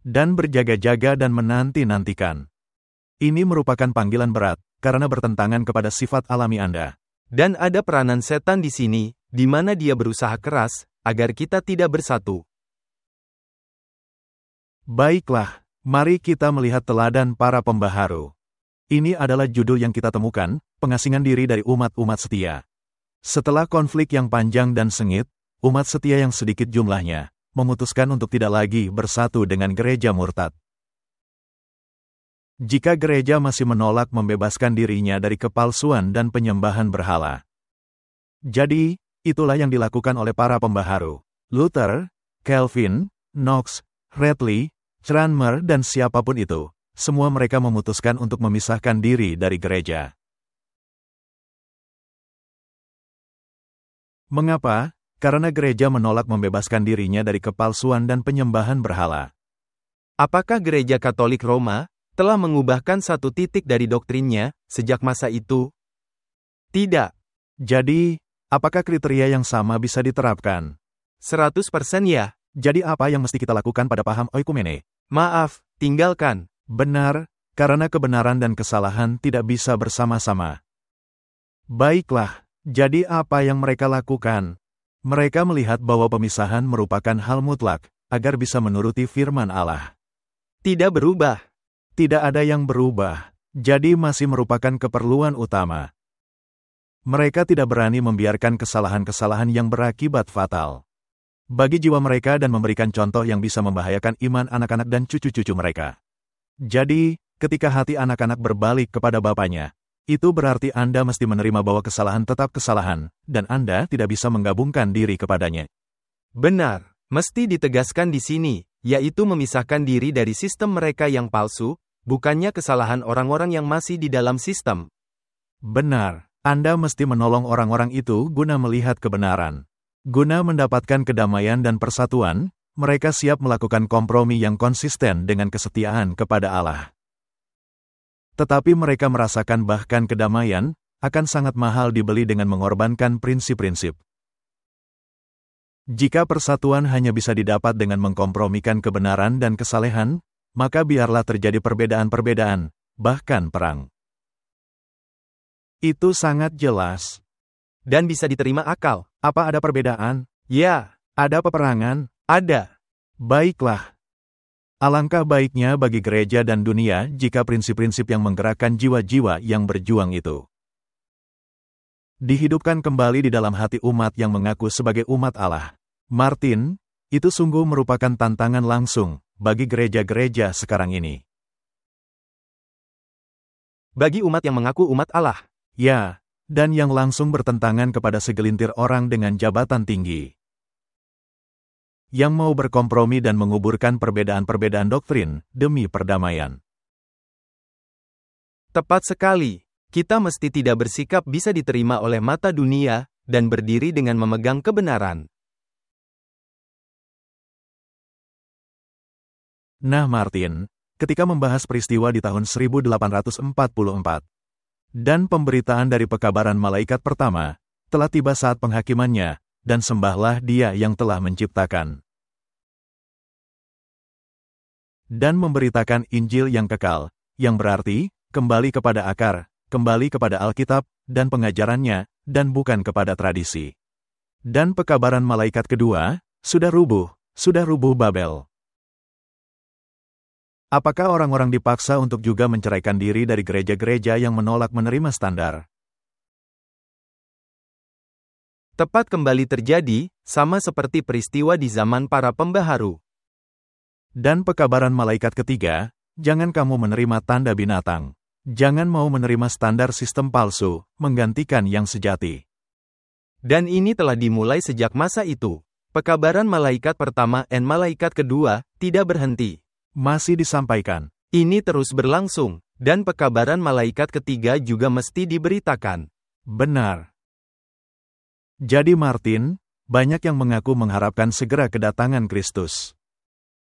Dan berjaga-jaga dan menanti-nantikan. Ini merupakan panggilan berat, karena bertentangan kepada sifat alami Anda. Dan ada peranan setan di sini, di mana dia berusaha keras, agar kita tidak bersatu. Baiklah, mari kita melihat teladan para pembaharu. Ini adalah judul yang kita temukan, pengasingan diri dari umat-umat setia. Setelah konflik yang panjang dan sengit, umat setia yang sedikit jumlahnya, memutuskan untuk tidak lagi bersatu dengan gereja murtad. Jika gereja masih menolak membebaskan dirinya dari kepalsuan dan penyembahan berhala. Jadi, itulah yang dilakukan oleh para pembaharu. Luther, Calvin, Knox, Ridley, Cranmer dan siapapun itu, semua mereka memutuskan untuk memisahkan diri dari gereja. Mengapa? Karena gereja menolak membebaskan dirinya dari kepalsuan dan penyembahan berhala. Apakah gereja Katolik Roma telah mengubahkan satu titik dari doktrinnya sejak masa itu? Tidak. Jadi, apakah kriteria yang sama bisa diterapkan? 100% ya. Jadi apa yang mesti kita lakukan pada paham oikumene? Maaf, tinggalkan. Benar, karena kebenaran dan kesalahan tidak bisa bersama-sama. Baiklah, jadi apa yang mereka lakukan? Mereka melihat bahwa pemisahan merupakan hal mutlak, agar bisa menuruti firman Allah. Tidak berubah. Tidak ada yang berubah, jadi masih merupakan keperluan utama. Mereka tidak berani membiarkan kesalahan-kesalahan yang berakibat fatal bagi jiwa mereka dan memberikan contoh yang bisa membahayakan iman anak-anak dan cucu-cucu mereka. Jadi, ketika hati anak-anak berbalik kepada bapaknya, itu berarti Anda mesti menerima bahwa kesalahan tetap kesalahan, dan Anda tidak bisa menggabungkan diri kepadanya. Benar, mesti ditegaskan di sini, yaitu memisahkan diri dari sistem mereka yang palsu, bukannya kesalahan orang-orang yang masih di dalam sistem. Benar, Anda mesti menolong orang-orang itu guna melihat kebenaran. Guna mendapatkan kedamaian dan persatuan, mereka siap melakukan kompromi yang konsisten dengan kesetiaan kepada Allah. Tetapi mereka merasakan bahkan kedamaian akan sangat mahal dibeli dengan mengorbankan prinsip-prinsip. Jika persatuan hanya bisa didapat dengan mengkompromikan kebenaran dan kesalehan, maka biarlah terjadi perbedaan-perbedaan, bahkan perang. Itu sangat jelas. Dan bisa diterima akal. Apa ada perbedaan? Ya. Ada peperangan? Ada. Baiklah. Alangkah baiknya bagi gereja dan dunia jika prinsip-prinsip yang menggerakkan jiwa-jiwa yang berjuang itu dihidupkan kembali di dalam hati umat yang mengaku sebagai umat Allah. Martin, itu sungguh merupakan tantangan langsung bagi gereja-gereja sekarang ini. Bagi umat yang mengaku umat Allah. Ya, dan yang langsung bertentangan kepada segelintir orang dengan jabatan tinggi. Yang mau berkompromi dan menguburkan perbedaan-perbedaan doktrin demi perdamaian. Tepat sekali. Kita mesti tidak bersikap bisa diterima oleh mata dunia, dan berdiri dengan memegang kebenaran. Nah Martin, ketika membahas peristiwa di tahun 1844, dan pemberitaan dari pekabaran malaikat pertama, telah tiba saat penghakimannya, dan sembahlah Dia yang telah menciptakan dan memberitakan Injil yang kekal, yang berarti, kembali kepada akar, kembali kepada Alkitab, dan pengajarannya, dan bukan kepada tradisi. Dan pekabaran malaikat kedua, sudah rubuh Babel. Apakah orang-orang dipaksa untuk juga menceraikan diri dari gereja-gereja yang menolak menerima standar? Tepat kembali terjadi, sama seperti peristiwa di zaman para pembaharu. Dan pekabaran malaikat ketiga, jangan kamu menerima tanda binatang. Jangan mau menerima standar sistem palsu, menggantikan yang sejati. Dan ini telah dimulai sejak masa itu. Pekabaran malaikat pertama dan malaikat kedua tidak berhenti. Masih disampaikan. Ini terus berlangsung, dan pekabaran malaikat ketiga juga mesti diberitakan. Benar. Jadi Martin, banyak yang mengaku mengharapkan segera kedatangan Kristus.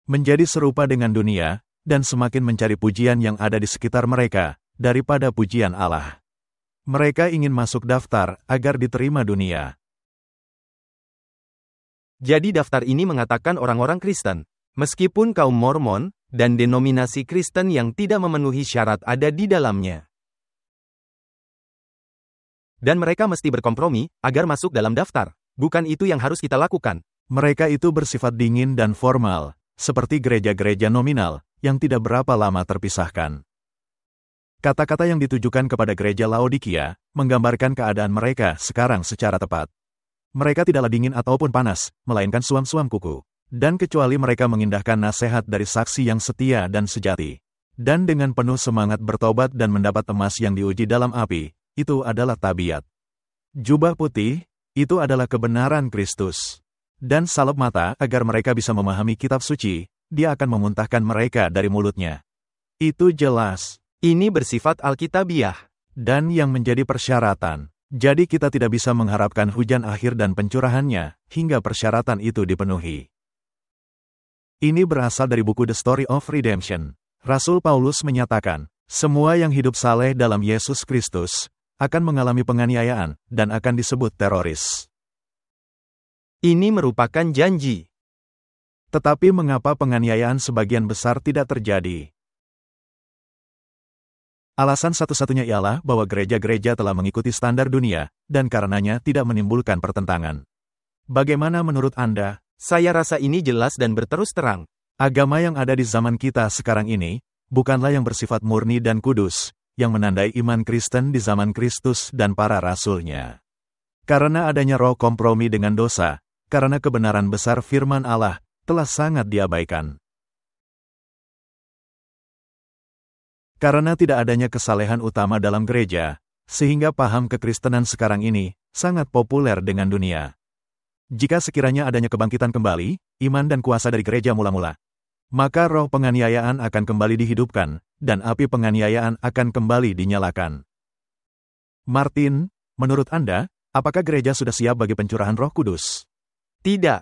Menjadi serupa dengan dunia, dan semakin mencari pujian yang ada di sekitar mereka, daripada pujian Allah. Mereka ingin masuk daftar agar diterima dunia. Jadi daftar ini mengatakan orang-orang Kristen, meskipun kaum Mormon, dan denominasi Kristen yang tidak memenuhi syarat ada di dalamnya. Dan mereka mesti berkompromi, agar masuk dalam daftar. Bukan itu yang harus kita lakukan. Mereka itu bersifat dingin dan formal, seperti gereja-gereja nominal, yang tidak berapa lama terpisahkan. Kata-kata yang ditujukan kepada gereja Laodikia, menggambarkan keadaan mereka sekarang secara tepat. Mereka tidaklah dingin ataupun panas, melainkan suam-suam kuku. Dan kecuali mereka mengindahkan nasihat dari saksi yang setia dan sejati. Dan dengan penuh semangat bertobat dan mendapat emas yang diuji dalam api, itu adalah tabiat. Jubah putih, itu adalah kebenaran Kristus. Dan salep mata agar mereka bisa memahami kitab suci, dia akan memuntahkan mereka dari mulutnya. Itu jelas. Ini bersifat alkitabiah. Dan yang menjadi persyaratan. Jadi kita tidak bisa mengharapkan hujan akhir dan pencurahannya, hingga persyaratan itu dipenuhi. Ini berasal dari buku The Story of Redemption. Rasul Paulus menyatakan, semua yang hidup saleh dalam Yesus Kristus, akan mengalami penganiayaan, dan akan disebut teroris. Ini merupakan janji. Tetapi mengapa penganiayaan sebagian besar tidak terjadi? Alasan satu-satunya ialah bahwa gereja-gereja telah mengikuti standar dunia, dan karenanya tidak menimbulkan pertentangan. Bagaimana menurut Anda? Saya rasa ini jelas dan berterus terang. Agama yang ada di zaman kita sekarang ini, bukanlah yang bersifat murni dan kudus, yang menandai iman Kristen di zaman Kristus dan para rasulnya. Karena adanya roh kompromi dengan dosa, karena kebenaran besar firman Allah, telah sangat diabaikan. Karena tidak adanya kesalehan utama dalam gereja, sehingga paham kekristenan sekarang ini sangat populer dengan dunia. Jika sekiranya adanya kebangkitan kembali, iman dan kuasa dari gereja mula-mula, maka roh penganiayaan akan kembali dihidupkan, dan api penganiayaan akan kembali dinyalakan. Martin, menurut Anda, apakah gereja sudah siap bagi pencurahan Roh Kudus? Tidak.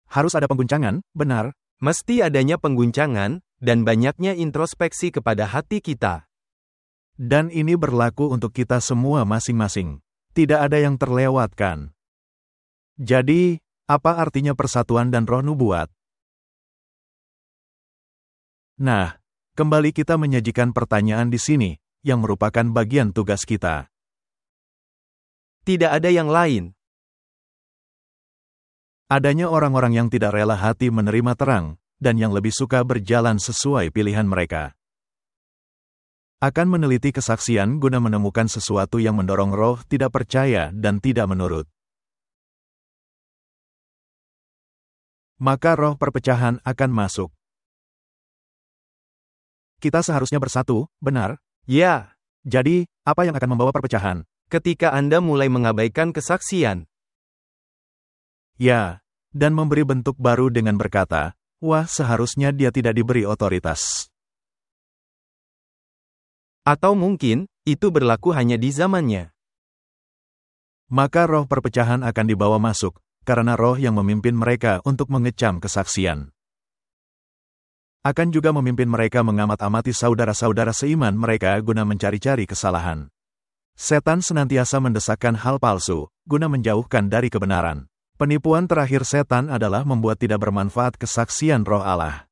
Harus ada pengguncangan, benar? Mesti adanya pengguncangan, dan banyaknya introspeksi kepada hati kita. Dan ini berlaku untuk kita semua masing-masing. Tidak ada yang terlewatkan. Jadi, apa artinya persatuan dan roh nubuat? Nah, kembali kita menyajikan pertanyaan di sini, yang merupakan bagian tugas kita. Tidak ada yang lain. Adanya orang-orang yang tidak rela hati menerima terang, dan yang lebih suka berjalan sesuai pilihan mereka. Akan meneliti kesaksian guna menemukan sesuatu yang mendorong roh tidak percaya dan tidak menurut. Maka roh perpecahan akan masuk. Kita seharusnya bersatu, benar? Ya. Jadi, apa yang akan membawa perpecahan? Ketika Anda mulai mengabaikan kesaksian. Ya, dan memberi bentuk baru dengan berkata, wah, seharusnya dia tidak diberi otoritas. Atau mungkin, itu berlaku hanya di zamannya. Maka roh perpecahan akan dibawa masuk, karena roh yang memimpin mereka untuk mengecam kesaksian. Akan juga memimpin mereka mengamat-amati saudara-saudara seiman mereka guna mencari-cari kesalahan. Setan senantiasa mendesakkan hal palsu, guna menjauhkan dari kebenaran. Penipuan terakhir setan adalah membuat tidak bermanfaat kesaksian roh Allah.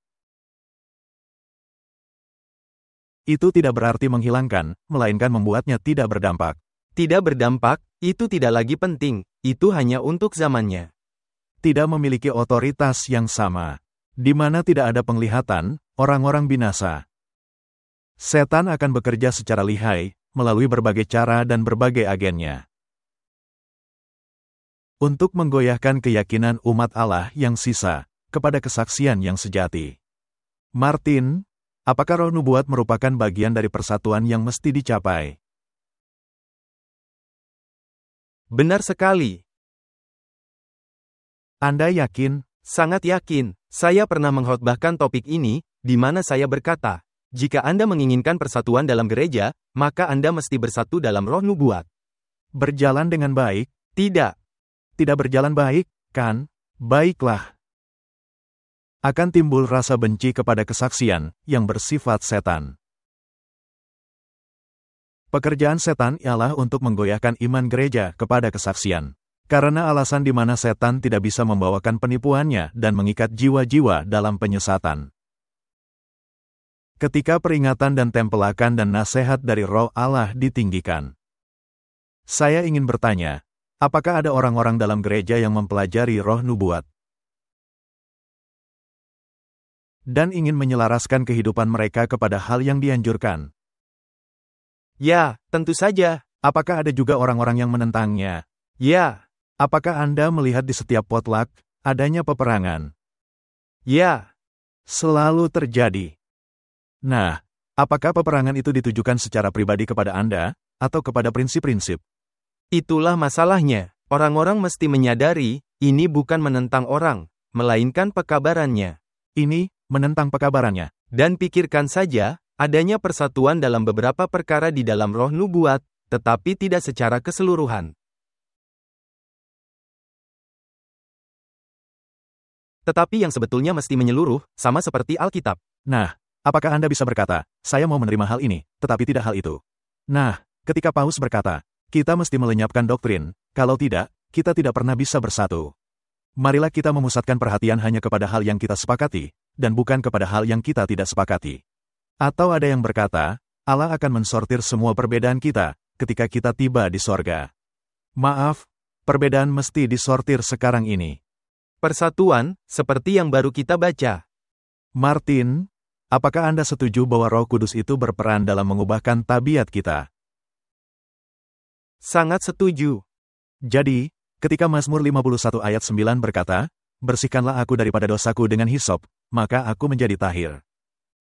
Itu tidak berarti menghilangkan, melainkan membuatnya tidak berdampak. Tidak berdampak, itu tidak lagi penting, itu hanya untuk zamannya. Tidak memiliki otoritas yang sama. Di mana tidak ada penglihatan, orang-orang binasa. Setan akan bekerja secara lihai, melalui berbagai cara dan berbagai agennya. Untuk menggoyahkan keyakinan umat Allah yang sisa, kepada kesaksian yang sejati. Martin, apakah roh nubuat merupakan bagian dari persatuan yang mesti dicapai? Benar sekali. Anda yakin? Sangat yakin. Saya pernah mengkhotbahkan topik ini, di mana saya berkata, jika Anda menginginkan persatuan dalam gereja, maka Anda mesti bersatu dalam roh nubuat. Berjalan dengan baik? Tidak. Tidak berjalan baik, kan? Baiklah. Akan timbul rasa benci kepada kesaksian, yang bersifat setan. Pekerjaan setan ialah untuk menggoyahkan iman gereja kepada kesaksian. Karena alasan di mana setan tidak bisa membawakan penipuannya dan mengikat jiwa-jiwa dalam penyesatan. Ketika peringatan dan tempelakan dan nasihat dari Roh Allah ditinggikan. Saya ingin bertanya, apakah ada orang-orang dalam gereja yang mempelajari roh nubuat dan ingin menyelaraskan kehidupan mereka kepada hal yang dianjurkan? Ya, tentu saja. Apakah ada juga orang-orang yang menentangnya? Ya. Apakah Anda melihat di setiap potluck adanya peperangan? Ya. Selalu terjadi. Nah, apakah peperangan itu ditujukan secara pribadi kepada Anda atau kepada prinsip-prinsip? Itulah masalahnya. Orang-orang mesti menyadari, ini bukan menentang orang, melainkan pekabarannya. Ini menentang pekabarannya. Dan pikirkan saja, adanya persatuan dalam beberapa perkara di dalam roh nubuat, tetapi tidak secara keseluruhan. Tetapi yang sebetulnya mesti menyeluruh, sama seperti Alkitab. Nah, apakah Anda bisa berkata, saya mau menerima hal ini, tetapi tidak hal itu? Nah, ketika Paus berkata, kita mesti melenyapkan doktrin, kalau tidak, kita tidak pernah bisa bersatu. Marilah kita memusatkan perhatian hanya kepada hal yang kita sepakati, dan bukan kepada hal yang kita tidak sepakati. Atau ada yang berkata, Allah akan mensortir semua perbedaan kita, ketika kita tiba di sorga. Maaf, perbedaan mesti disortir sekarang ini. Persatuan, seperti yang baru kita baca. Martin, apakah Anda setuju bahwa Roh Kudus itu berperan dalam mengubahkan tabiat kita? Sangat setuju. Jadi, ketika Mazmur 51 ayat 9 berkata, bersihkanlah aku daripada dosaku dengan hisop, maka aku menjadi tahir.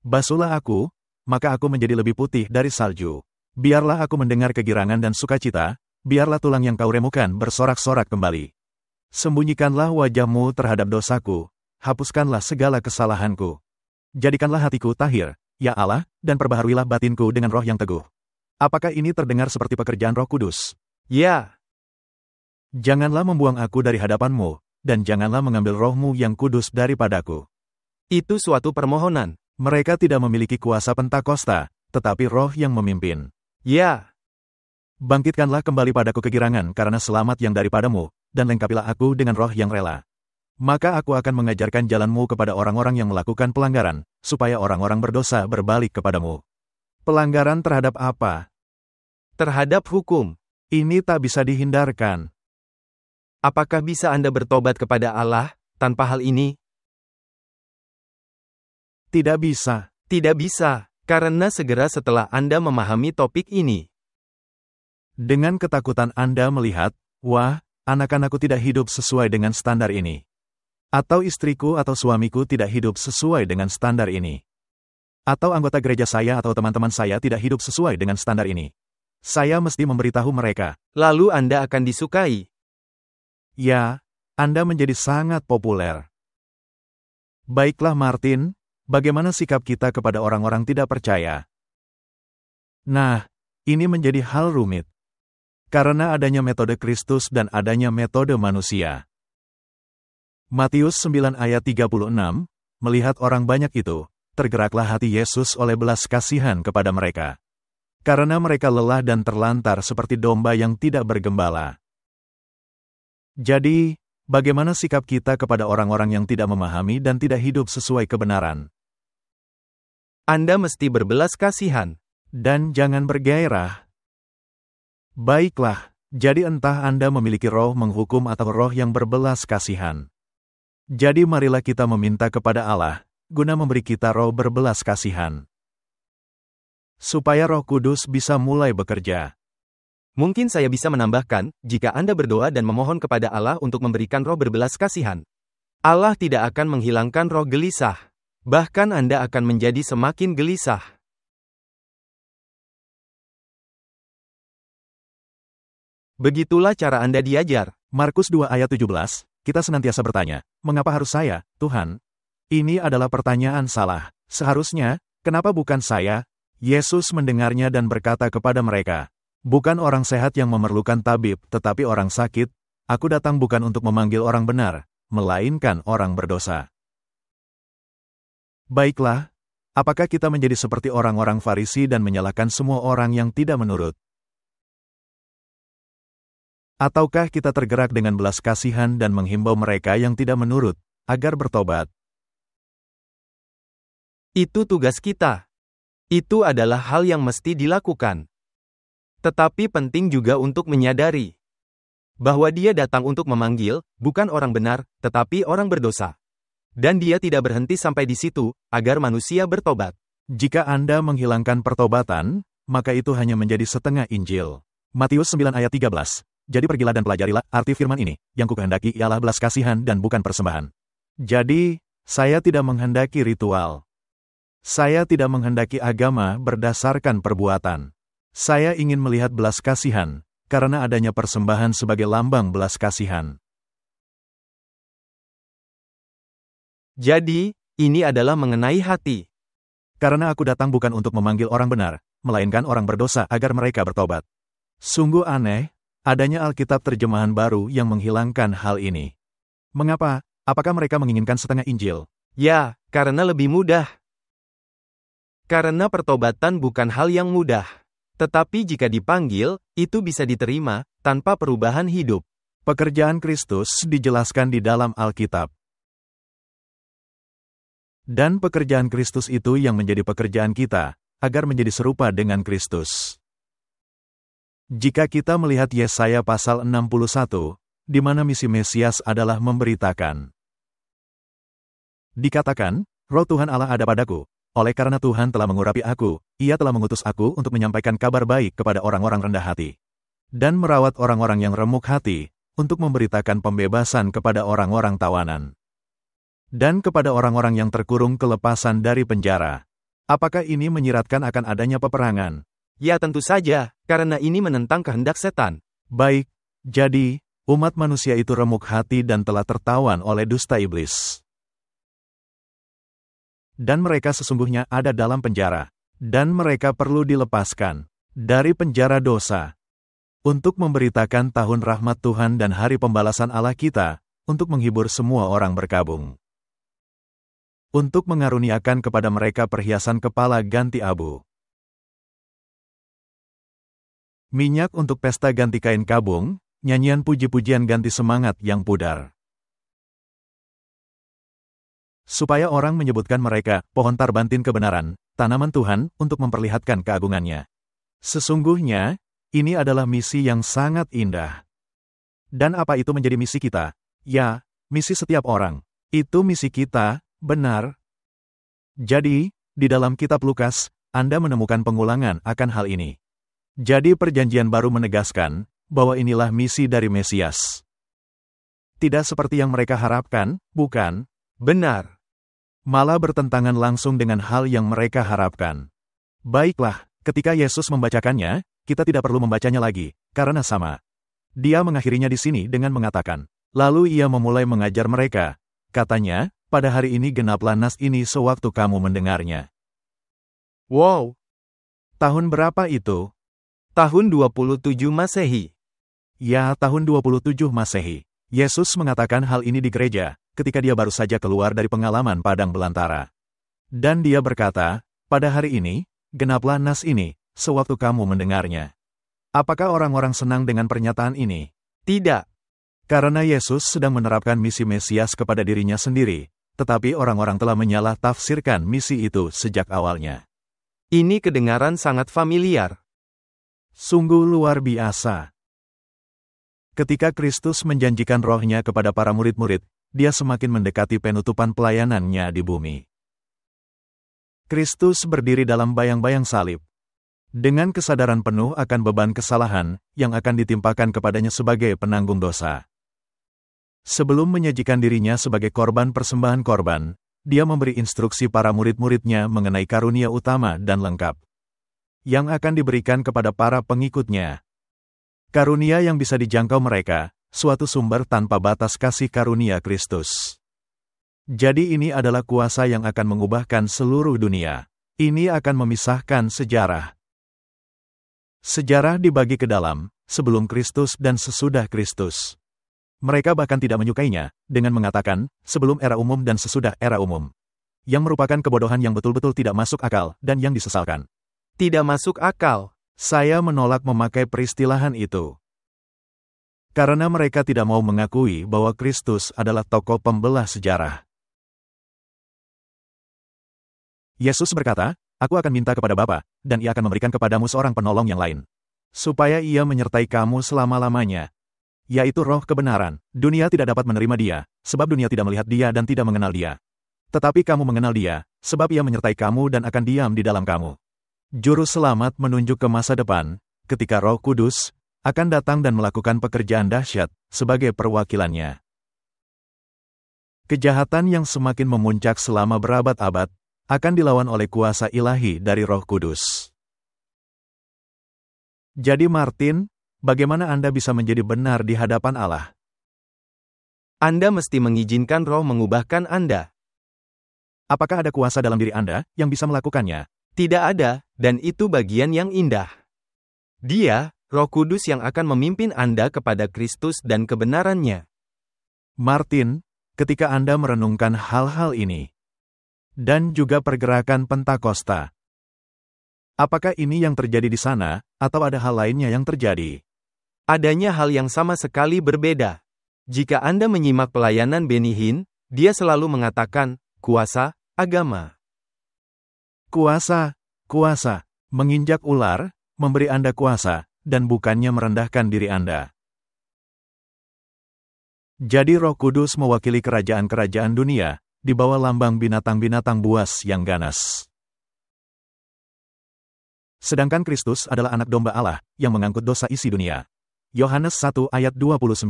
Basuhlah aku, maka aku menjadi lebih putih dari salju. Biarlah aku mendengar kegirangan dan sukacita, biarlah tulang yang kau remukan bersorak-sorak kembali. Sembunyikanlah wajahmu terhadap dosaku, hapuskanlah segala kesalahanku. Jadikanlah hatiku tahir, ya Allah, dan perbaharuilah batinku dengan roh yang teguh. Apakah ini terdengar seperti pekerjaan Roh Kudus? Ya. Janganlah membuang aku dari hadapanmu, dan janganlah mengambil rohmu yang kudus daripadaku. Itu suatu permohonan. Mereka tidak memiliki kuasa Pentakosta, tetapi roh yang memimpin. Ya. Bangkitkanlah kembali padaku kegirangan karena selamat yang daripadamu, dan lengkapilah aku dengan roh yang rela. Maka aku akan mengajarkan jalanmu kepada orang-orang yang melakukan pelanggaran, supaya orang-orang berdosa berbalik kepadamu. Pelanggaran terhadap apa? Terhadap hukum. Ini tak bisa dihindarkan. Apakah bisa Anda bertobat kepada Allah, tanpa hal ini? Tidak bisa. Tidak bisa, karena segera setelah Anda memahami topik ini. Dengan ketakutan Anda melihat, wah, anak-anakku tidak hidup sesuai dengan standar ini. Atau istriku atau suamiku tidak hidup sesuai dengan standar ini. Atau anggota gereja saya atau teman-teman saya tidak hidup sesuai dengan standar ini. Saya mesti memberitahu mereka. Lalu Anda akan disukai. Ya, Anda menjadi sangat populer. Baiklah Martin, bagaimana sikap kita kepada orang-orang tidak percaya? Nah, ini menjadi hal rumit. Karena adanya metode Kristus dan adanya metode manusia. Matius 9 ayat 36, melihat orang banyak itu, tergeraklah hati Yesus oleh belas kasihan kepada mereka. Karena mereka lelah dan terlantar seperti domba yang tidak bergembala. Jadi, bagaimana sikap kita kepada orang-orang yang tidak memahami dan tidak hidup sesuai kebenaran? Anda mesti berbelas kasihan. Dan jangan bergairah. Baiklah, jadi entah Anda memiliki roh menghukum atau roh yang berbelas kasihan. Jadi marilah kita meminta kepada Allah, guna memberi kita roh berbelas kasihan. Supaya Roh Kudus bisa mulai bekerja. Mungkin saya bisa menambahkan, jika Anda berdoa dan memohon kepada Allah untuk memberikan roh berbelas kasihan, Allah tidak akan menghilangkan roh gelisah. Bahkan Anda akan menjadi semakin gelisah. Begitulah cara Anda diajar. Markus 2 ayat 17, kita senantiasa bertanya, mengapa harus saya, Tuhan? Ini adalah pertanyaan salah. Seharusnya, kenapa bukan saya? Yesus mendengarnya dan berkata kepada mereka, bukan orang sehat yang memerlukan tabib, tetapi orang sakit. Aku datang bukan untuk memanggil orang benar, melainkan orang berdosa. Baiklah, apakah kita menjadi seperti orang-orang Farisi dan menyalahkan semua orang yang tidak menurut? Ataukah kita tergerak dengan belas kasihan dan menghimbau mereka yang tidak menurut, agar bertobat? Itu tugas kita. Itu adalah hal yang mesti dilakukan. Tetapi penting juga untuk menyadari bahwa Dia datang untuk memanggil, bukan orang benar, tetapi orang berdosa. Dan Dia tidak berhenti sampai di situ, agar manusia bertobat. Jika Anda menghilangkan pertobatan, maka itu hanya menjadi setengah Injil. Matius 9 ayat 13. Jadi pergilah dan pelajarilah arti firman ini, yang kukehendaki ialah belas kasihan dan bukan persembahan. Jadi, saya tidak menghendaki ritual. Saya tidak menghendaki agama berdasarkan perbuatan. Saya ingin melihat belas kasihan, karena adanya persembahan sebagai lambang belas kasihan. Jadi, ini adalah mengenai hati. Karena aku datang bukan untuk memanggil orang benar, melainkan orang berdosa agar mereka bertobat. Sungguh aneh, adanya Alkitab terjemahan baru yang menghilangkan hal ini. Mengapa? Apakah mereka menginginkan setengah Injil? Ya, karena lebih mudah. Karena pertobatan bukan hal yang mudah. Tetapi jika dipanggil, itu bisa diterima, tanpa perubahan hidup. Pekerjaan Kristus dijelaskan di dalam Alkitab. Dan pekerjaan Kristus itu yang menjadi pekerjaan kita, agar menjadi serupa dengan Kristus. Jika kita melihat Yesaya pasal 61, di mana misi Mesias adalah memberitakan. Dikatakan, Roh Tuhan Allah ada padaku, oleh karena Tuhan telah mengurapi aku, Ia telah mengutus aku untuk menyampaikan kabar baik kepada orang-orang rendah hati. Dan merawat orang-orang yang remuk hati, untuk memberitakan pembebasan kepada orang-orang tawanan. Dan kepada orang-orang yang terkurung kelepasan dari penjara. Apakah ini menyiratkan akan adanya peperangan? Ya tentu saja, karena ini menentang kehendak setan. Baik, jadi, umat manusia itu remuk hati dan telah tertawan oleh dusta iblis. Dan mereka sesungguhnya ada dalam penjara. Dan mereka perlu dilepaskan dari penjara dosa. Untuk memberitakan tahun rahmat Tuhan dan hari pembalasan Allah kita, untuk menghibur semua orang berkabung. Untuk mengaruniakan kepada mereka perhiasan kepala ganti abu. Minyak untuk pesta ganti kain kabung, nyanyian puji-pujian ganti semangat yang pudar. Supaya orang menyebutkan mereka, pohon tarbantin kebenaran, tanaman Tuhan, untuk memperlihatkan keagungannya. Sesungguhnya, ini adalah misi yang sangat indah. Dan apa itu menjadi misi kita? Ya, misi setiap orang. Itu misi kita, benar. Jadi, di dalam kitab Lukas, Anda menemukan pengulangan akan hal ini. Jadi perjanjian baru menegaskan, bahwa inilah misi dari Mesias. Tidak seperti yang mereka harapkan, bukan? Benar. Malah bertentangan langsung dengan hal yang mereka harapkan. Baiklah, ketika Yesus membacakannya, kita tidak perlu membacanya lagi, karena sama. Dia mengakhirinya di sini dengan mengatakan, lalu ia memulai mengajar mereka. Katanya, pada hari ini genaplah nas ini sewaktu kamu mendengarnya. Wow! Tahun berapa itu? Tahun 27 Masehi. Ya, tahun 27 Masehi. Yesus mengatakan hal ini di gereja, ketika dia baru saja keluar dari pengalaman padang belantara. Dan dia berkata, pada hari ini, genaplah nas ini, sewaktu kamu mendengarnya. Apakah orang-orang senang dengan pernyataan ini? Tidak. Karena Yesus sedang menerapkan misi Mesias kepada dirinya sendiri, tetapi orang-orang telah menyalah tafsirkan misi itu sejak awalnya. Ini kedengaran sangat familiar. Sungguh luar biasa. Ketika Kristus menjanjikan rohnya kepada para murid-murid, dia semakin mendekati penutupan pelayanannya di bumi. Kristus berdiri dalam bayang-bayang salib. Dengan kesadaran penuh akan beban kesalahan yang akan ditimpakan kepadanya sebagai penanggung dosa. Sebelum menyajikan dirinya sebagai korban persembahan korban, dia memberi instruksi para murid-muridnya mengenai karunia utama dan lengkap yang akan diberikan kepada para pengikutnya. Karunia yang bisa dijangkau mereka, suatu sumber tanpa batas kasih karunia Kristus. Jadi ini adalah kuasa yang akan mengubahkan seluruh dunia. Ini akan memisahkan sejarah. Sejarah dibagi ke dalam, sebelum Kristus dan sesudah Kristus. Mereka bahkan tidak menyukainya, dengan mengatakan, sebelum era umum dan sesudah era umum. Yang merupakan kebodohan yang betul-betul tidak masuk akal, dan yang disesalkan. Tidak masuk akal. Saya menolak memakai peristilahan itu. Karena mereka tidak mau mengakui bahwa Kristus adalah tokoh pembelah sejarah. Yesus berkata, "Aku akan minta kepada Bapa, dan Ia akan memberikan kepadamu seorang penolong yang lain, supaya Ia menyertai kamu selama-lamanya, yaitu Roh kebenaran. Dunia tidak dapat menerima Dia, sebab dunia tidak melihat Dia dan tidak mengenal Dia. Tetapi kamu mengenal Dia, sebab Ia menyertai kamu dan akan diam di dalam kamu." Juru selamat menunjuk ke masa depan, ketika Roh Kudus akan datang dan melakukan pekerjaan dahsyat sebagai perwakilannya. Kejahatan yang semakin memuncak selama berabad-abad akan dilawan oleh kuasa ilahi dari Roh Kudus. Jadi Martin, bagaimana Anda bisa menjadi benar di hadapan Allah? Anda mesti mengizinkan Roh mengubahkan Anda. Apakah ada kuasa dalam diri Anda yang bisa melakukannya? Tidak ada, dan itu bagian yang indah. Dia, Roh Kudus yang akan memimpin Anda kepada Kristus dan kebenarannya. Martin, ketika Anda merenungkan hal-hal ini, dan juga pergerakan Pentakosta, apakah ini yang terjadi di sana, atau ada hal lainnya yang terjadi? Adanya hal yang sama sekali berbeda. Jika Anda menyimak pelayanan Benny Hinn, dia selalu mengatakan, kuasa, agama. Kuasa, kuasa, menginjak ular, memberi Anda kuasa, dan bukannya merendahkan diri Anda. Jadi Roh Kudus mewakili kerajaan-kerajaan dunia, di bawah lambang binatang-binatang buas yang ganas. Sedangkan Kristus adalah anak domba Allah, yang mengangkut dosa isi dunia. Yohanes 1 ayat 29.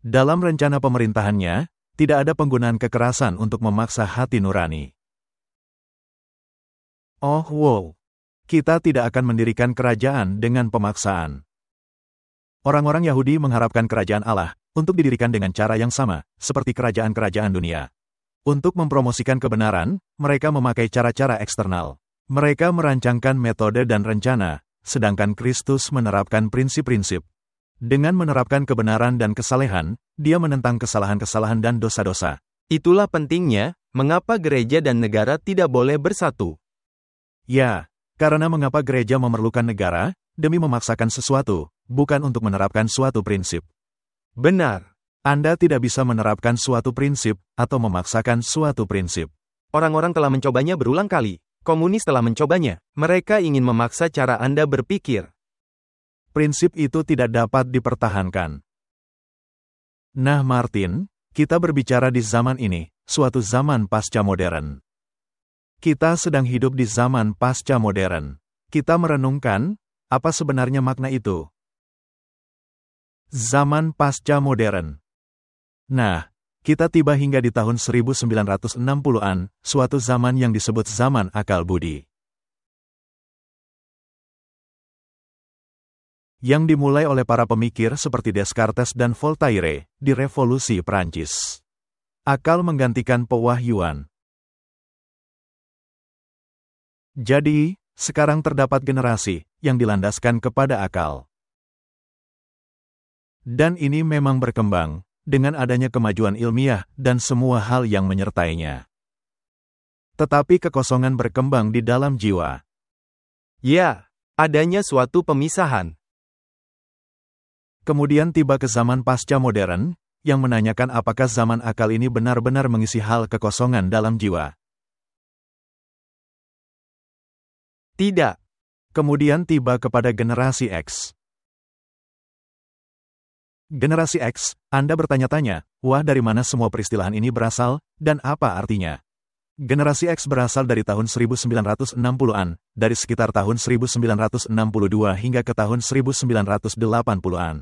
Dalam rencana pemerintahannya, tidak ada penggunaan kekerasan untuk memaksa hati nurani. Oh wow, kita tidak akan mendirikan kerajaan dengan pemaksaan. Orang-orang Yahudi mengharapkan kerajaan Allah untuk didirikan dengan cara yang sama, seperti kerajaan-kerajaan dunia. Untuk mempromosikan kebenaran, mereka memakai cara-cara eksternal. Mereka merancangkan metode dan rencana, sedangkan Kristus menerapkan prinsip-prinsip. Dengan menerapkan kebenaran dan kesalehan, Dia menentang kesalahan-kesalahan dan dosa-dosa. Itulah pentingnya, mengapa gereja dan negara tidak boleh bersatu. Ya, karena mengapa gereja memerlukan negara, demi memaksakan sesuatu, bukan untuk menerapkan suatu prinsip. Benar. Anda tidak bisa menerapkan suatu prinsip, atau memaksakan suatu prinsip. Orang-orang telah mencobanya berulang kali. Komunis telah mencobanya. Mereka ingin memaksa cara Anda berpikir. Prinsip itu tidak dapat dipertahankan. Nah Martin, kita berbicara di zaman ini, suatu zaman pasca modern. Kita sedang hidup di zaman pasca modern. Kita merenungkan, apa sebenarnya makna itu? Zaman pasca modern. Nah, kita tiba hingga di tahun 1960-an, suatu zaman yang disebut zaman akal budi. Yang dimulai oleh para pemikir seperti Descartes dan Voltaire di Revolusi Prancis. Akal menggantikan pewahyuan. Jadi, sekarang terdapat generasi yang dilandaskan kepada akal. Dan ini memang berkembang dengan adanya kemajuan ilmiah dan semua hal yang menyertainya. Tetapi kekosongan berkembang di dalam jiwa. Ya, adanya suatu pemisahan. Kemudian tiba ke zaman pasca modern, yang menanyakan apakah zaman akal ini benar-benar mengisi hal kekosongan dalam jiwa. Tidak. Kemudian tiba kepada generasi X. Generasi X, Anda bertanya-tanya, wah dari mana semua peristilahan ini berasal, dan apa artinya? Generasi X berasal dari tahun 1960-an, dari sekitar tahun 1962 hingga ke tahun 1980-an.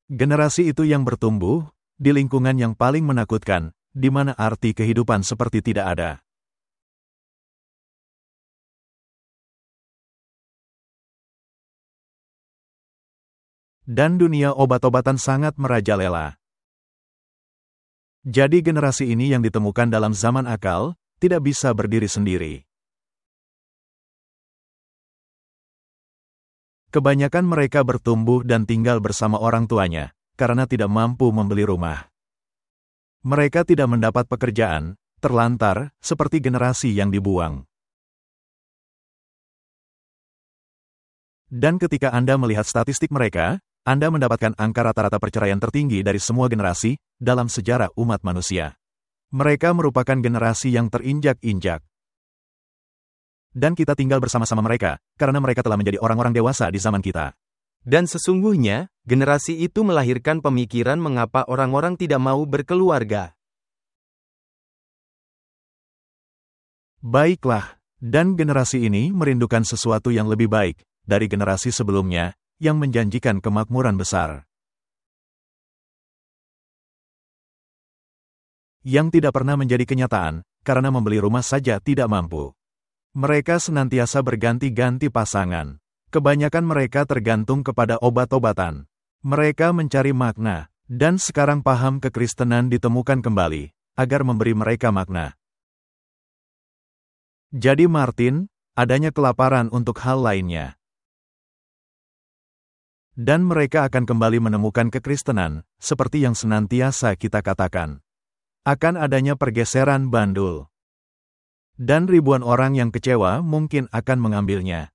Generasi itu yang bertumbuh, di lingkungan yang paling menakutkan, di mana arti kehidupan seperti tidak ada. Dan dunia obat-obatan sangat merajalela. Jadi generasi ini yang ditemukan dalam zaman akal, tidak bisa berdiri sendiri. Kebanyakan mereka bertumbuh dan tinggal bersama orang tuanya, karena tidak mampu membeli rumah. Mereka tidak mendapat pekerjaan, terlantar, seperti generasi yang dibuang. Dan ketika Anda melihat statistik mereka, Anda mendapatkan angka rata-rata perceraian tertinggi dari semua generasi dalam sejarah umat manusia. Mereka merupakan generasi yang terinjak-injak. Dan kita tinggal bersama-sama mereka, karena mereka telah menjadi orang-orang dewasa di zaman kita. Dan sesungguhnya, generasi itu melahirkan pemikiran mengapa orang-orang tidak mau berkeluarga. Baiklah, dan generasi ini merindukan sesuatu yang lebih baik dari generasi sebelumnya, yang menjanjikan kemakmuran besar. Yang tidak pernah menjadi kenyataan, karena membeli rumah saja tidak mampu. Mereka senantiasa berganti-ganti pasangan. Kebanyakan mereka tergantung kepada obat-obatan. Mereka mencari makna, dan sekarang paham kekristenan ditemukan kembali, agar memberi mereka makna. Jadi Martin, adanya kelaparan untuk hal lainnya. Dan mereka akan kembali menemukan kekristenan, seperti yang senantiasa kita katakan. Akan adanya pergeseran bandul. Dan ribuan orang yang kecewa mungkin akan mengambilnya.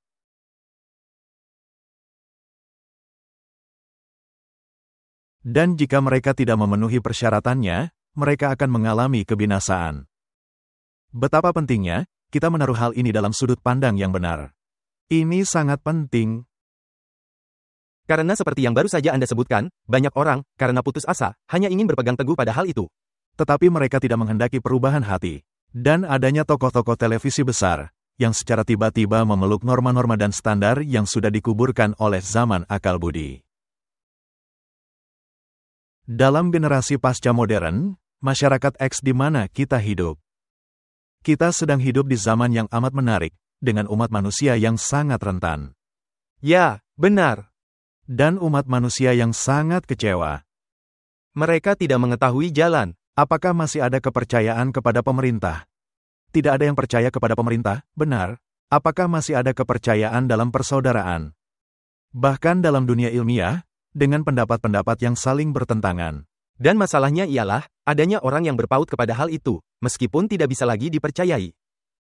Dan jika mereka tidak memenuhi persyaratannya, mereka akan mengalami kebinasaan. Betapa pentingnya, kita menaruh hal ini dalam sudut pandang yang benar. Ini sangat penting. Karena seperti yang baru saja Anda sebutkan, banyak orang, karena putus asa, hanya ingin berpegang teguh pada hal itu. Tetapi mereka tidak menghendaki perubahan hati. Dan adanya tokoh-tokoh televisi besar, yang secara tiba-tiba memeluk norma-norma dan standar yang sudah dikuburkan oleh zaman akal budi. Dalam generasi pasca modern, masyarakat X di mana kita hidup. Kita sedang hidup di zaman yang amat menarik, dengan umat manusia yang sangat rentan. Ya, benar. Dan umat manusia yang sangat kecewa. Mereka tidak mengetahui jalan. Apakah masih ada kepercayaan kepada pemerintah? Tidak ada yang percaya kepada pemerintah, benar. Apakah masih ada kepercayaan dalam persaudaraan? Bahkan dalam dunia ilmiah, dengan pendapat-pendapat yang saling bertentangan. Dan masalahnya ialah, adanya orang yang berpaut kepada hal itu, meskipun tidak bisa lagi dipercayai.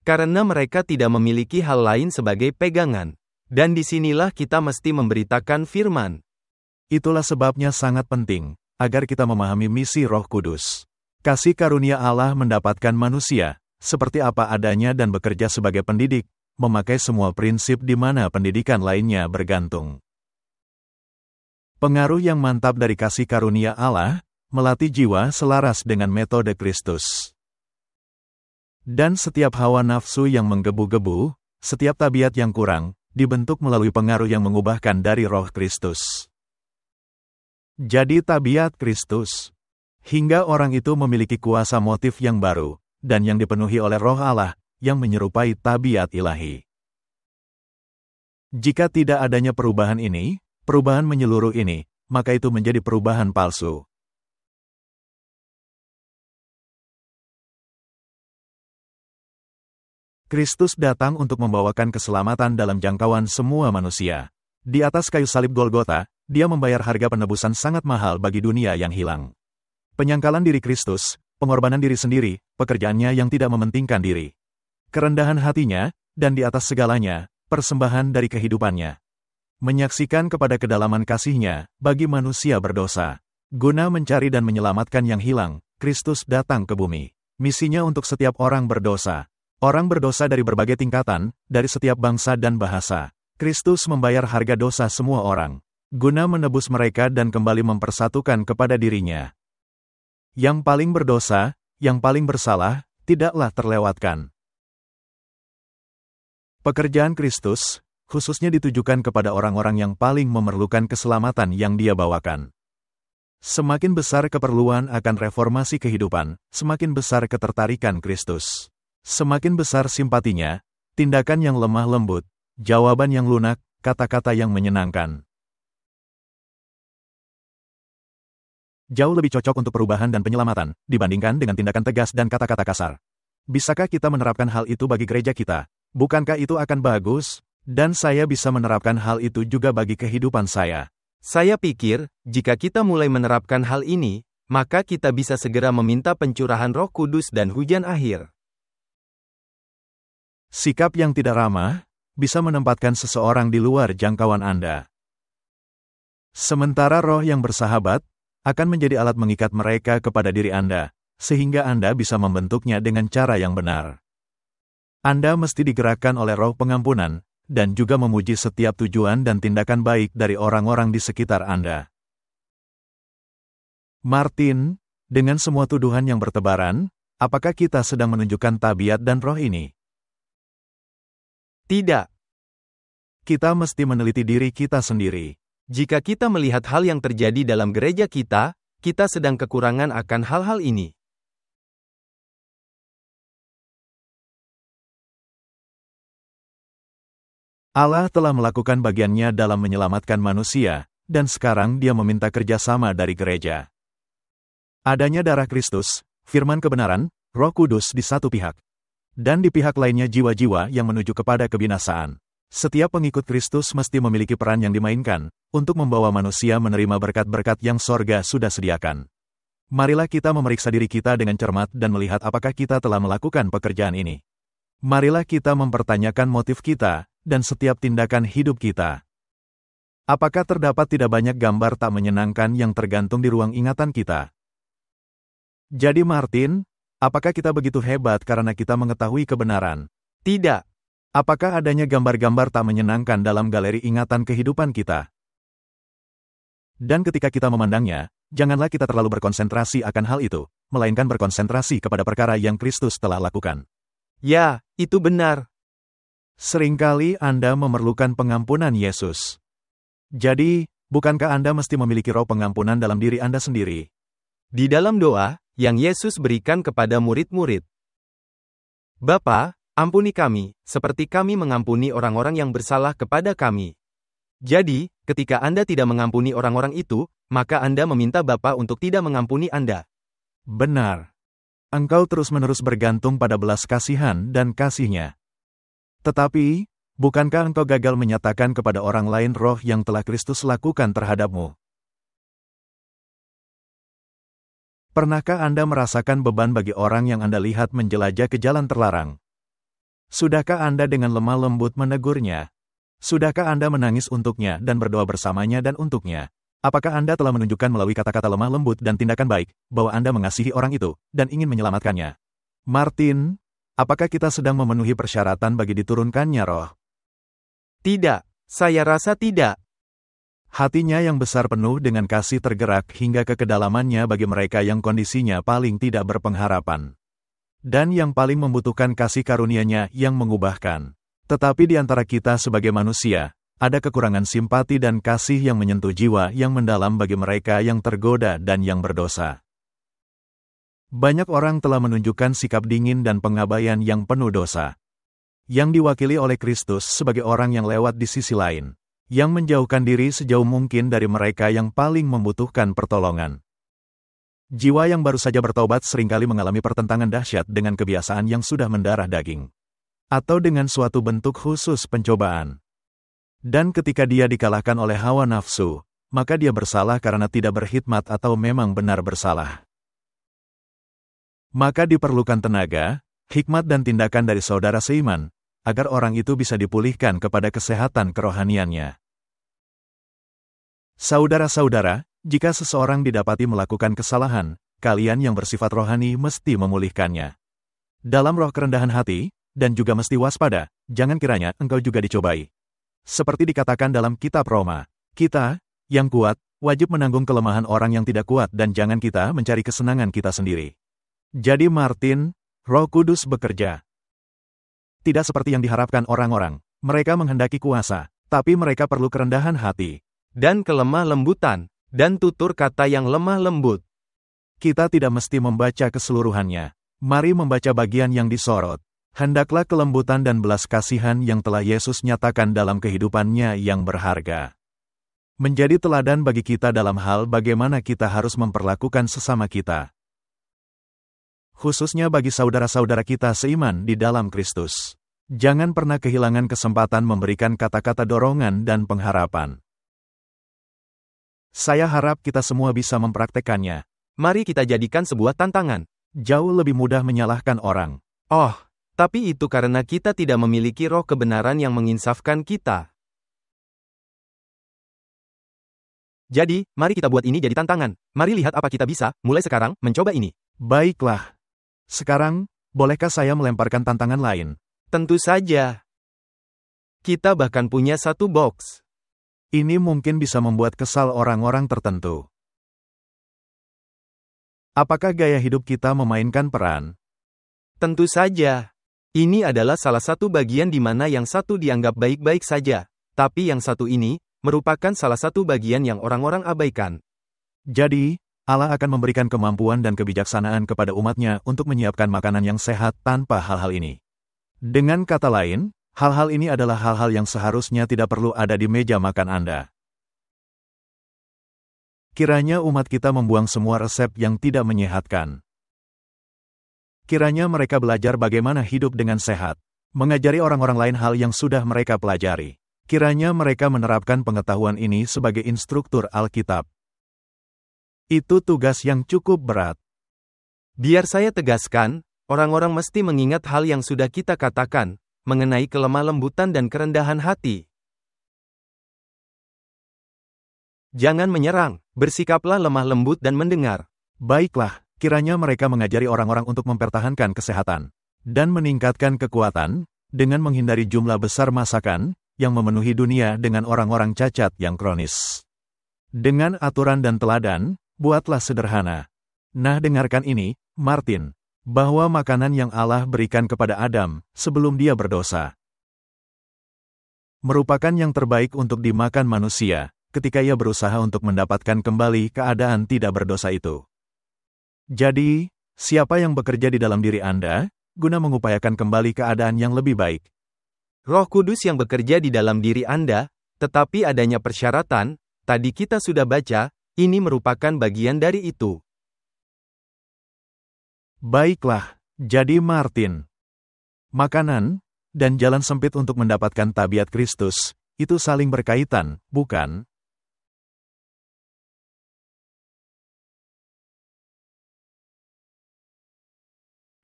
Karena mereka tidak memiliki hal lain sebagai pegangan. Dan disinilah kita mesti memberitakan firman. Itulah sebabnya sangat penting, agar kita memahami misi Roh Kudus. Kasih karunia Allah mendapatkan manusia, seperti apa adanya dan bekerja sebagai pendidik, memakai semua prinsip di mana pendidikan lainnya bergantung. Pengaruh yang mantap dari kasih karunia Allah, melatih jiwa selaras dengan metode Kristus. Dan setiap hawa nafsu yang menggebu-gebu, setiap tabiat yang kurang, dibentuk melalui pengaruh yang mengubahkan dari Roh Kristus. Jadi tabiat Kristus. Hingga orang itu memiliki kuasa motif yang baru, dan yang dipenuhi oleh Roh Allah, yang menyerupai tabiat ilahi. Jika tidak adanya perubahan ini, perubahan menyeluruh ini, maka itu menjadi perubahan palsu. Kristus datang untuk membawakan keselamatan dalam jangkauan semua manusia. Di atas kayu salib Golgota, Dia membayar harga penebusan sangat mahal bagi dunia yang hilang. Penyangkalan diri Kristus, pengorbanan diri sendiri, pekerjaannya yang tidak mementingkan diri. Kerendahan hatinya, dan di atas segalanya, persembahan dari kehidupannya. Menyaksikan kepada kedalaman kasih-Nya bagi manusia berdosa. Guna mencari dan menyelamatkan yang hilang, Kristus datang ke bumi. Misinya untuk setiap orang berdosa. Orang berdosa dari berbagai tingkatan, dari setiap bangsa dan bahasa. Kristus membayar harga dosa semua orang, guna menebus mereka dan kembali mempersatukan kepada diri-Nya. Yang paling berdosa, yang paling bersalah, tidaklah terlewatkan. Pekerjaan Kristus, khususnya ditujukan kepada orang-orang yang paling memerlukan keselamatan yang Dia bawakan. Semakin besar keperluan akan reformasi kehidupan, semakin besar ketertarikan Kristus. Semakin besar simpatinya, tindakan yang lemah lembut, jawaban yang lunak, kata-kata yang menyenangkan. Jauh lebih cocok untuk perubahan dan penyelamatan, dibandingkan dengan tindakan tegas dan kata-kata kasar. Bisakah kita menerapkan hal itu bagi gereja kita? Bukankah itu akan bagus? Dan saya bisa menerapkan hal itu juga bagi kehidupan saya. Saya pikir, jika kita mulai menerapkan hal ini, maka kita bisa segera meminta pencurahan Roh Kudus dan hujan akhir. Sikap yang tidak ramah bisa menempatkan seseorang di luar jangkauan Anda. Sementara roh yang bersahabat akan menjadi alat mengikat mereka kepada diri Anda, sehingga Anda bisa membentuknya dengan cara yang benar. Anda mesti digerakkan oleh roh pengampunan, dan juga memuji setiap tujuan dan tindakan baik dari orang-orang di sekitar Anda. Martin, dengan semua tuduhan yang bertebaran, apakah kita sedang menunjukkan tabiat dan roh ini? Tidak. Kita mesti meneliti diri kita sendiri. Jika kita melihat hal yang terjadi dalam gereja kita sedang kekurangan akan hal-hal ini. Allah telah melakukan bagiannya dalam menyelamatkan manusia, dan sekarang Dia meminta kerjasama dari gereja. Adanya darah Kristus, firman kebenaran, Roh Kudus di satu pihak, dan di pihak lainnya jiwa-jiwa yang menuju kepada kebinasaan. Setiap pengikut Kristus mesti memiliki peran yang dimainkan untuk membawa manusia menerima berkat-berkat yang sorga sudah sediakan. Marilah kita memeriksa diri kita dengan cermat dan melihat apakah kita telah melakukan pekerjaan ini. Marilah kita mempertanyakan motif kita dan setiap tindakan hidup kita. Apakah terdapat tidak banyak gambar tak menyenangkan yang tergantung di ruang ingatan kita? Jadi Martin, apakah kita begitu hebat karena kita mengetahui kebenaran? Tidak. Apakah adanya gambar-gambar tak menyenangkan dalam galeri ingatan kehidupan kita? Dan ketika kita memandangnya, janganlah kita terlalu berkonsentrasi akan hal itu, melainkan berkonsentrasi kepada perkara yang Kristus telah lakukan. Ya, itu benar. Seringkali Anda memerlukan pengampunan Yesus. Jadi, bukankah Anda mesti memiliki roh pengampunan dalam diri Anda sendiri? Di dalam doa yang Yesus berikan kepada murid-murid. Bapa, ampuni kami, seperti kami mengampuni orang-orang yang bersalah kepada kami. Jadi, ketika Anda tidak mengampuni orang-orang itu, maka Anda meminta Bapa untuk tidak mengampuni Anda. Benar. Engkau terus-menerus bergantung pada belas kasihan dan kasih-Nya. Tetapi, bukankah engkau gagal menyatakan kepada orang lain roh yang telah Kristus lakukan terhadapmu? Pernahkah Anda merasakan beban bagi orang yang Anda lihat menjelajah ke jalan terlarang? Sudahkah Anda dengan lemah lembut menegurnya? Sudahkah Anda menangis untuknya dan berdoa bersamanya dan untuknya? Apakah Anda telah menunjukkan melalui kata-kata lemah lembut dan tindakan baik, bahwa Anda mengasihi orang itu, dan ingin menyelamatkannya? Martin, apakah kita sedang memenuhi persyaratan bagi diturunkannya roh? Tidak, saya rasa tidak. Hatinya yang besar penuh dengan kasih tergerak hingga ke kedalamannya bagi mereka yang kondisinya paling tidak berpengharapan. Dan yang paling membutuhkan kasih karunia-Nya yang mengubahkan. Tetapi di antara kita sebagai manusia, ada kekurangan simpati dan kasih yang menyentuh jiwa yang mendalam bagi mereka yang tergoda dan yang berdosa. Banyak orang telah menunjukkan sikap dingin dan pengabaian yang penuh dosa. Yang diwakili oleh Kristus sebagai orang yang lewat di sisi lain. Yang menjauhkan diri sejauh mungkin dari mereka yang paling membutuhkan pertolongan. Jiwa yang baru saja bertobat seringkali mengalami pertentangan dahsyat dengan kebiasaan yang sudah mendarah daging. Atau dengan suatu bentuk khusus pencobaan. Dan ketika dia dikalahkan oleh hawa nafsu, maka dia bersalah karena tidak berkhidmat atau memang benar bersalah. Maka diperlukan tenaga, hikmat dan tindakan dari saudara seiman, agar orang itu bisa dipulihkan kepada kesehatan kerohaniannya. Saudara-saudara, jika seseorang didapati melakukan kesalahan, kalian yang bersifat rohani mesti memulihkannya. Dalam roh kerendahan hati, dan juga mesti waspada, jangan kiranya engkau juga dicobai. Seperti dikatakan dalam kitab Roma, kita, yang kuat, wajib menanggung kelemahan orang yang tidak kuat dan jangan kita mencari kesenangan kita sendiri. Jadi Martin, Roh Kudus bekerja. Tidak seperti yang diharapkan orang-orang. Mereka menghendaki kuasa, tapi mereka perlu kerendahan hati. Dan kelemah lembutan, dan tutur kata yang lemah lembut. Kita tidak mesti membaca keseluruhannya. Mari membaca bagian yang disorot. Hendaklah kelembutan dan belas kasihan yang telah Yesus nyatakan dalam kehidupannya yang berharga. Menjadi teladan bagi kita dalam hal bagaimana kita harus memperlakukan sesama kita. Khususnya bagi saudara-saudara kita seiman di dalam Kristus. Jangan pernah kehilangan kesempatan memberikan kata-kata dorongan dan pengharapan. Saya harap kita semua bisa mempraktekannya. Mari kita jadikan sebuah tantangan. Jauh lebih mudah menyalahkan orang. Oh, tapi itu karena kita tidak memiliki roh kebenaran yang menginsafkan kita. Jadi, mari kita buat ini jadi tantangan. Mari lihat apa kita bisa, mulai sekarang, mencoba ini. Baiklah. Sekarang, bolehkah saya melemparkan tantangan lain? Tentu saja. Kita bahkan punya satu box. Ini mungkin bisa membuat kesal orang-orang tertentu. Apakah gaya hidup kita memainkan peran? Tentu saja. Ini adalah salah satu bagian di mana yang satu dianggap baik-baik saja, tapi yang satu ini merupakan salah satu bagian yang orang-orang abaikan. Jadi, Allah akan memberikan kemampuan dan kebijaksanaan kepada umatnya untuk menyiapkan makanan yang sehat tanpa hal-hal ini. Dengan kata lain, hal-hal ini adalah hal-hal yang seharusnya tidak perlu ada di meja makan Anda. Kiranya umat kita membuang semua resep yang tidak menyehatkan. Kiranya mereka belajar bagaimana hidup dengan sehat, mengajari orang-orang lain hal yang sudah mereka pelajari. Kiranya mereka menerapkan pengetahuan ini sebagai instruktur Alkitab. Itu tugas yang cukup berat. Biar saya tegaskan, orang-orang mesti mengingat hal yang sudah kita katakan, mengenai kelemah lembutan dan kerendahan hati. Jangan menyerang, bersikaplah lemah lembut dan mendengar. Baiklah, kiranya mereka mengajari orang-orang untuk mempertahankan kesehatan dan meningkatkan kekuatan dengan menghindari jumlah besar masakan yang memenuhi dunia dengan orang-orang cacat yang kronis. Dengan aturan dan teladan, buatlah sederhana. Nah, dengarkan ini, Martin, bahwa makanan yang Allah berikan kepada Adam sebelum dia berdosa merupakan yang terbaik untuk dimakan manusia ketika ia berusaha untuk mendapatkan kembali keadaan tidak berdosa itu. Jadi, siapa yang bekerja di dalam diri Anda guna mengupayakan kembali keadaan yang lebih baik? Roh Kudus yang bekerja di dalam diri Anda, tetapi adanya persyaratan, tadi kita sudah baca, ini merupakan bagian dari itu. Baiklah, jadi Martin, makanan dan jalan sempit untuk mendapatkan tabiat Kristus, itu saling berkaitan, bukan?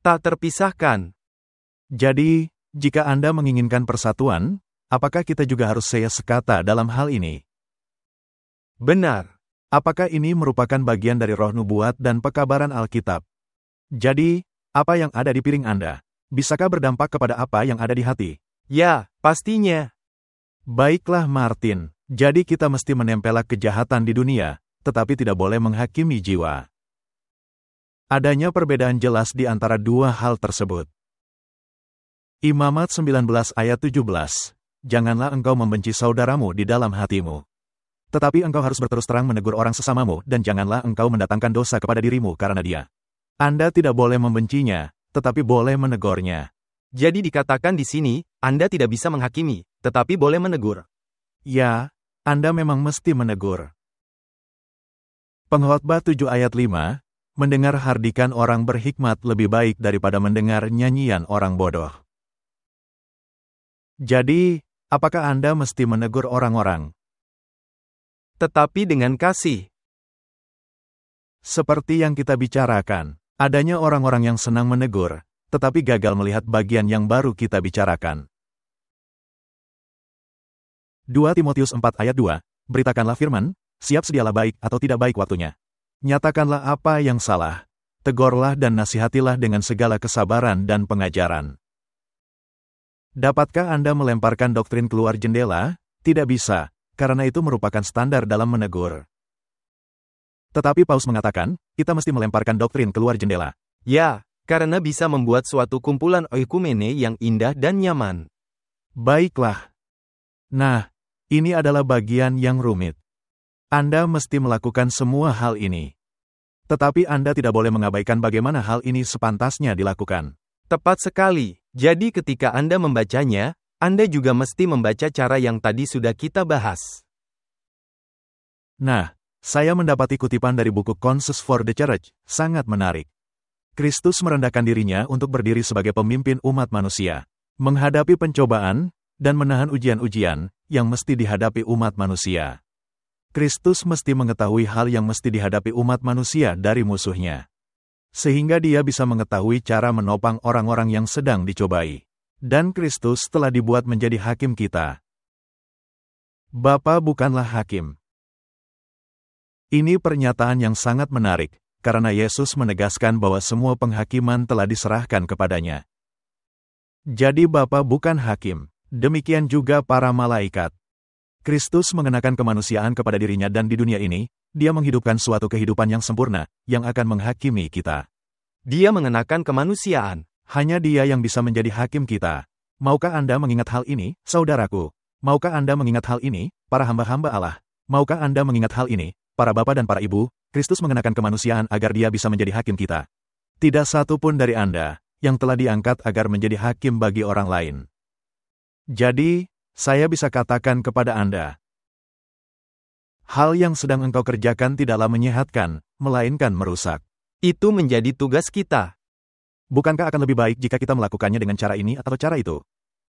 Tak terpisahkan. Jadi, jika Anda menginginkan persatuan, apakah kita juga harus saya sekata dalam hal ini? Benar. Apakah ini merupakan bagian dari roh nubuat dan pekabaran Alkitab? Jadi, apa yang ada di piring Anda, bisakah berdampak kepada apa yang ada di hati? Ya, pastinya. Baiklah Martin, jadi kita mesti menempelak kejahatan di dunia, tetapi tidak boleh menghakimi jiwa. Adanya perbedaan jelas di antara dua hal tersebut. Imamat 19 ayat 17. Janganlah engkau membenci saudaramu di dalam hatimu. Tetapi engkau harus berterus terang menegur orang sesamamu dan janganlah engkau mendatangkan dosa kepada dirimu karena dia. Anda tidak boleh membencinya, tetapi boleh menegurnya. Jadi dikatakan di sini, Anda tidak bisa menghakimi, tetapi boleh menegur. Ya, Anda memang mesti menegur. Pengkhotbah 7 ayat 5, mendengar hardikan orang berhikmat lebih baik daripada mendengar nyanyian orang bodoh. Jadi, apakah Anda mesti menegur orang-orang? Tetapi dengan kasih. Seperti yang kita bicarakan, adanya orang-orang yang senang menegur, tetapi gagal melihat bagian yang baru kita bicarakan. 2 Timotius 4 ayat 2, beritakanlah firman, siap sedialah baik atau tidak baik waktunya. Nyatakanlah apa yang salah, tegurlah dan nasihatilah dengan segala kesabaran dan pengajaran. Dapatkah Anda melemparkan doktrin keluar jendela? Tidak bisa, karena itu merupakan standar dalam menegur. Tetapi Paus mengatakan, kita mesti melemparkan doktrin keluar jendela. Ya, karena bisa membuat suatu kumpulan oikumene yang indah dan nyaman. Baiklah. Nah, ini adalah bagian yang rumit. Anda mesti melakukan semua hal ini. Tetapi Anda tidak boleh mengabaikan bagaimana hal ini sepantasnya dilakukan. Tepat sekali. Jadi ketika Anda membacanya, Anda juga mesti membaca cara yang tadi sudah kita bahas. Nah, saya mendapati kutipan dari buku Consensus for the Church, sangat menarik. Kristus merendahkan dirinya untuk berdiri sebagai pemimpin umat manusia, menghadapi pencobaan, dan menahan ujian-ujian yang mesti dihadapi umat manusia. Kristus mesti mengetahui hal yang mesti dihadapi umat manusia dari musuhnya. Sehingga dia bisa mengetahui cara menopang orang-orang yang sedang dicobai. Dan Kristus telah dibuat menjadi hakim kita. Bapa bukanlah hakim. Ini pernyataan yang sangat menarik, karena Yesus menegaskan bahwa semua penghakiman telah diserahkan kepadanya. Jadi Bapa bukan hakim, demikian juga para malaikat. Kristus mengenakan kemanusiaan kepada dirinya dan di dunia ini, dia menghidupkan suatu kehidupan yang sempurna, yang akan menghakimi kita. Dia mengenakan kemanusiaan. Hanya dia yang bisa menjadi hakim kita. Maukah Anda mengingat hal ini, saudaraku? Maukah Anda mengingat hal ini, para hamba-hamba Allah? Maukah Anda mengingat hal ini, para bapak dan para ibu? Kristus mengenakan kemanusiaan agar dia bisa menjadi hakim kita. Tidak satu pun dari Anda yang telah diangkat agar menjadi hakim bagi orang lain. Jadi, saya bisa katakan kepada Anda, hal yang sedang engkau kerjakan tidaklah menyehatkan, melainkan merusak. Itu menjadi tugas kita. Bukankah akan lebih baik jika kita melakukannya dengan cara ini atau cara itu?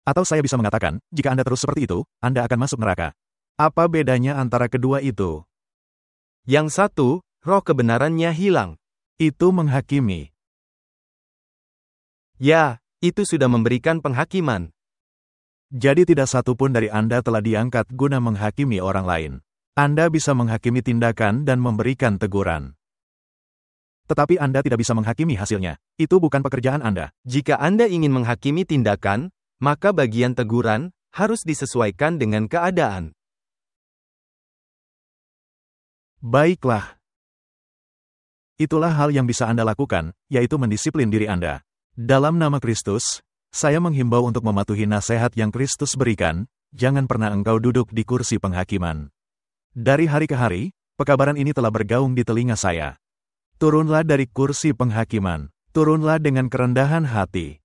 Atau saya bisa mengatakan, jika Anda terus seperti itu, Anda akan masuk neraka. Apa bedanya antara kedua itu? Yang satu, roh kebenarannya hilang. Itu menghakimi. Ya, itu sudah memberikan penghakiman. Jadi tidak satu pun dari Anda telah diangkat guna menghakimi orang lain. Anda bisa menghakimi tindakan dan memberikan teguran. Tetapi Anda tidak bisa menghakimi hasilnya. Itu bukan pekerjaan Anda. Jika Anda ingin menghakimi tindakan, maka bagian teguran harus disesuaikan dengan keadaan. Baiklah. Itulah hal yang bisa Anda lakukan, yaitu mendisiplin diri Anda. Dalam nama Kristus, saya menghimbau untuk mematuhi nasihat yang Kristus berikan, jangan pernah engkau duduk di kursi penghakiman. Dari hari ke hari, pekabaran ini telah bergaung di telinga saya. Turunlah dari kursi penghakiman, turunlah dengan kerendahan hati.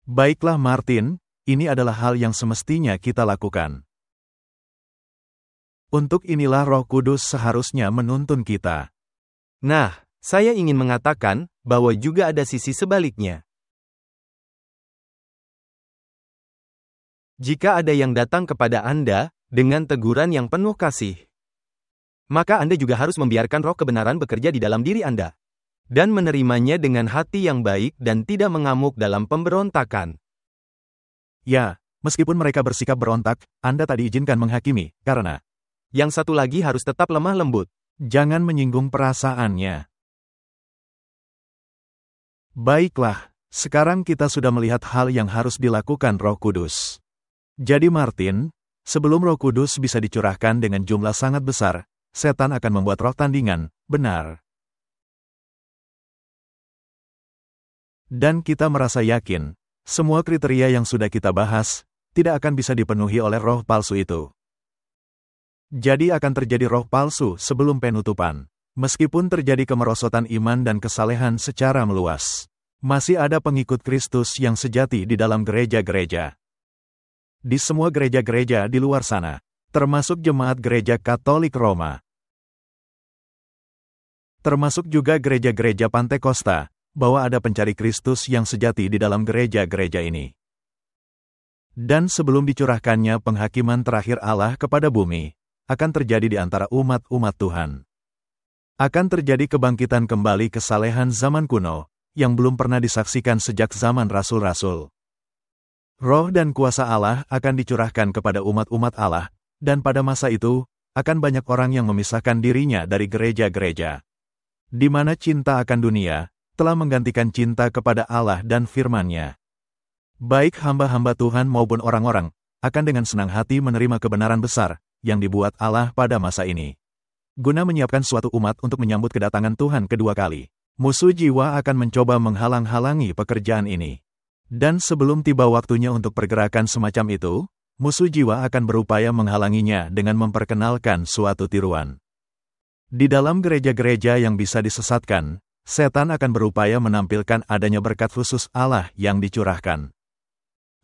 Baiklah Martin, ini adalah hal yang semestinya kita lakukan. Untuk inilah Roh Kudus seharusnya menuntun kita. Nah, saya ingin mengatakan bahwa juga ada sisi sebaliknya. Jika ada yang datang kepada Anda dengan teguran yang penuh kasih, maka Anda juga harus membiarkan roh kebenaran bekerja di dalam diri Anda, dan menerimanya dengan hati yang baik dan tidak mengamuk dalam pemberontakan. Ya, meskipun mereka bersikap berontak, Anda tak diizinkan menghakimi, karena yang satu lagi harus tetap lemah lembut. Jangan menyinggung perasaannya. Baiklah, sekarang kita sudah melihat hal yang harus dilakukan Roh Kudus. Jadi Martin, sebelum Roh Kudus bisa dicurahkan dengan jumlah sangat besar, setan akan membuat roh tandingan, benar. Dan kita merasa yakin, semua kriteria yang sudah kita bahas, tidak akan bisa dipenuhi oleh roh palsu itu. Jadi akan terjadi roh palsu sebelum penutupan. Meskipun terjadi kemerosotan iman dan kesalehan secara meluas, masih ada pengikut Kristus yang sejati di dalam gereja-gereja. Di semua gereja-gereja di luar sana, termasuk jemaat gereja Katolik Roma. Termasuk juga gereja-gereja Pantekosta, bahwa ada pencari Kristus yang sejati di dalam gereja-gereja ini. Dan sebelum dicurahkannya penghakiman terakhir Allah kepada bumi, akan terjadi di antara umat-umat Tuhan. Akan terjadi kebangkitan kembali kesalehan zaman kuno, yang belum pernah disaksikan sejak zaman rasul-rasul. Roh dan kuasa Allah akan dicurahkan kepada umat-umat Allah, dan pada masa itu, akan banyak orang yang memisahkan dirinya dari gereja-gereja. Di mana cinta akan dunia, telah menggantikan cinta kepada Allah dan firman-Nya. Baik hamba-hamba Tuhan maupun orang-orang, akan dengan senang hati menerima kebenaran besar, yang dibuat Allah pada masa ini. Guna menyiapkan suatu umat untuk menyambut kedatangan Tuhan kedua kali. Musuh jiwa akan mencoba menghalang-halangi pekerjaan ini. Dan sebelum tiba waktunya untuk pergerakan semacam itu, musuh jiwa akan berupaya menghalanginya dengan memperkenalkan suatu tiruan. Di dalam gereja-gereja yang bisa disesatkan, setan akan berupaya menampilkan adanya berkat khusus Allah yang dicurahkan.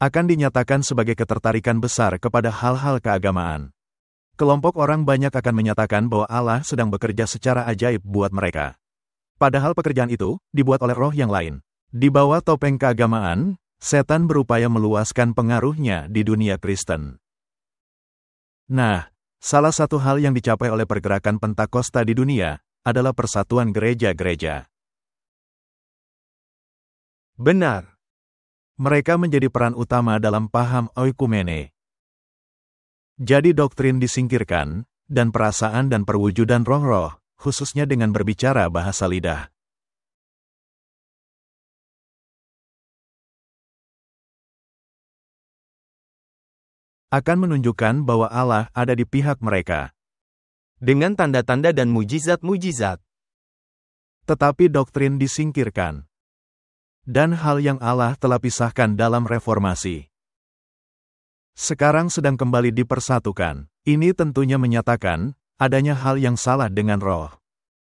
Akan dinyatakan sebagai ketertarikan besar kepada hal-hal keagamaan. Kelompok orang banyak akan menyatakan bahwa Allah sedang bekerja secara ajaib buat mereka. Padahal pekerjaan itu dibuat oleh roh yang lain. Di bawah topeng keagamaan, setan berupaya meluaskan pengaruhnya di dunia Kristen. Nah, salah satu hal yang dicapai oleh pergerakan Pentakosta di dunia adalah persatuan gereja-gereja. Benar. Mereka menjadi peran utama dalam paham oikumene. Jadi doktrin disingkirkan, dan perasaan dan perwujudan roh-roh khususnya dengan berbicara bahasa lidah. Akan menunjukkan bahwa Allah ada di pihak mereka. Dengan tanda-tanda dan mujizat-mujizat. Tetapi doktrin disingkirkan. Dan hal yang Allah telah pisahkan dalam reformasi sekarang sedang kembali dipersatukan. Ini tentunya menyatakan adanya hal yang salah dengan roh.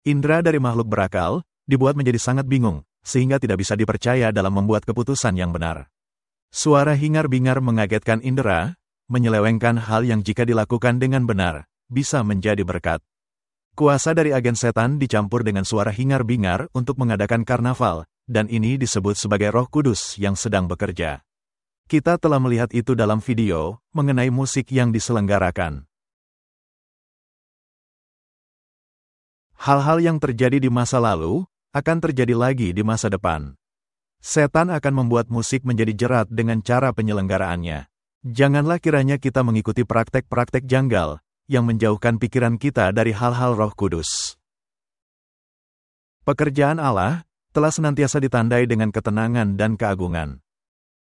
Indera dari makhluk berakal dibuat menjadi sangat bingung, sehingga tidak bisa dipercaya dalam membuat keputusan yang benar. Suara hingar-bingar mengagetkan indera, menyelewengkan hal yang jika dilakukan dengan benar, bisa menjadi berkat. Kuasa dari agen setan dicampur dengan suara hingar-bingar untuk mengadakan karnaval, dan ini disebut sebagai Roh Kudus yang sedang bekerja. Kita telah melihat itu dalam video mengenai musik yang diselenggarakan. Hal-hal yang terjadi di masa lalu akan terjadi lagi di masa depan. Setan akan membuat musik menjadi jerat dengan cara penyelenggaraannya. Janganlah kiranya kita mengikuti praktek-praktek janggal yang menjauhkan pikiran kita dari hal-hal Roh Kudus. Pekerjaan Allah telah senantiasa ditandai dengan ketenangan dan keagungan.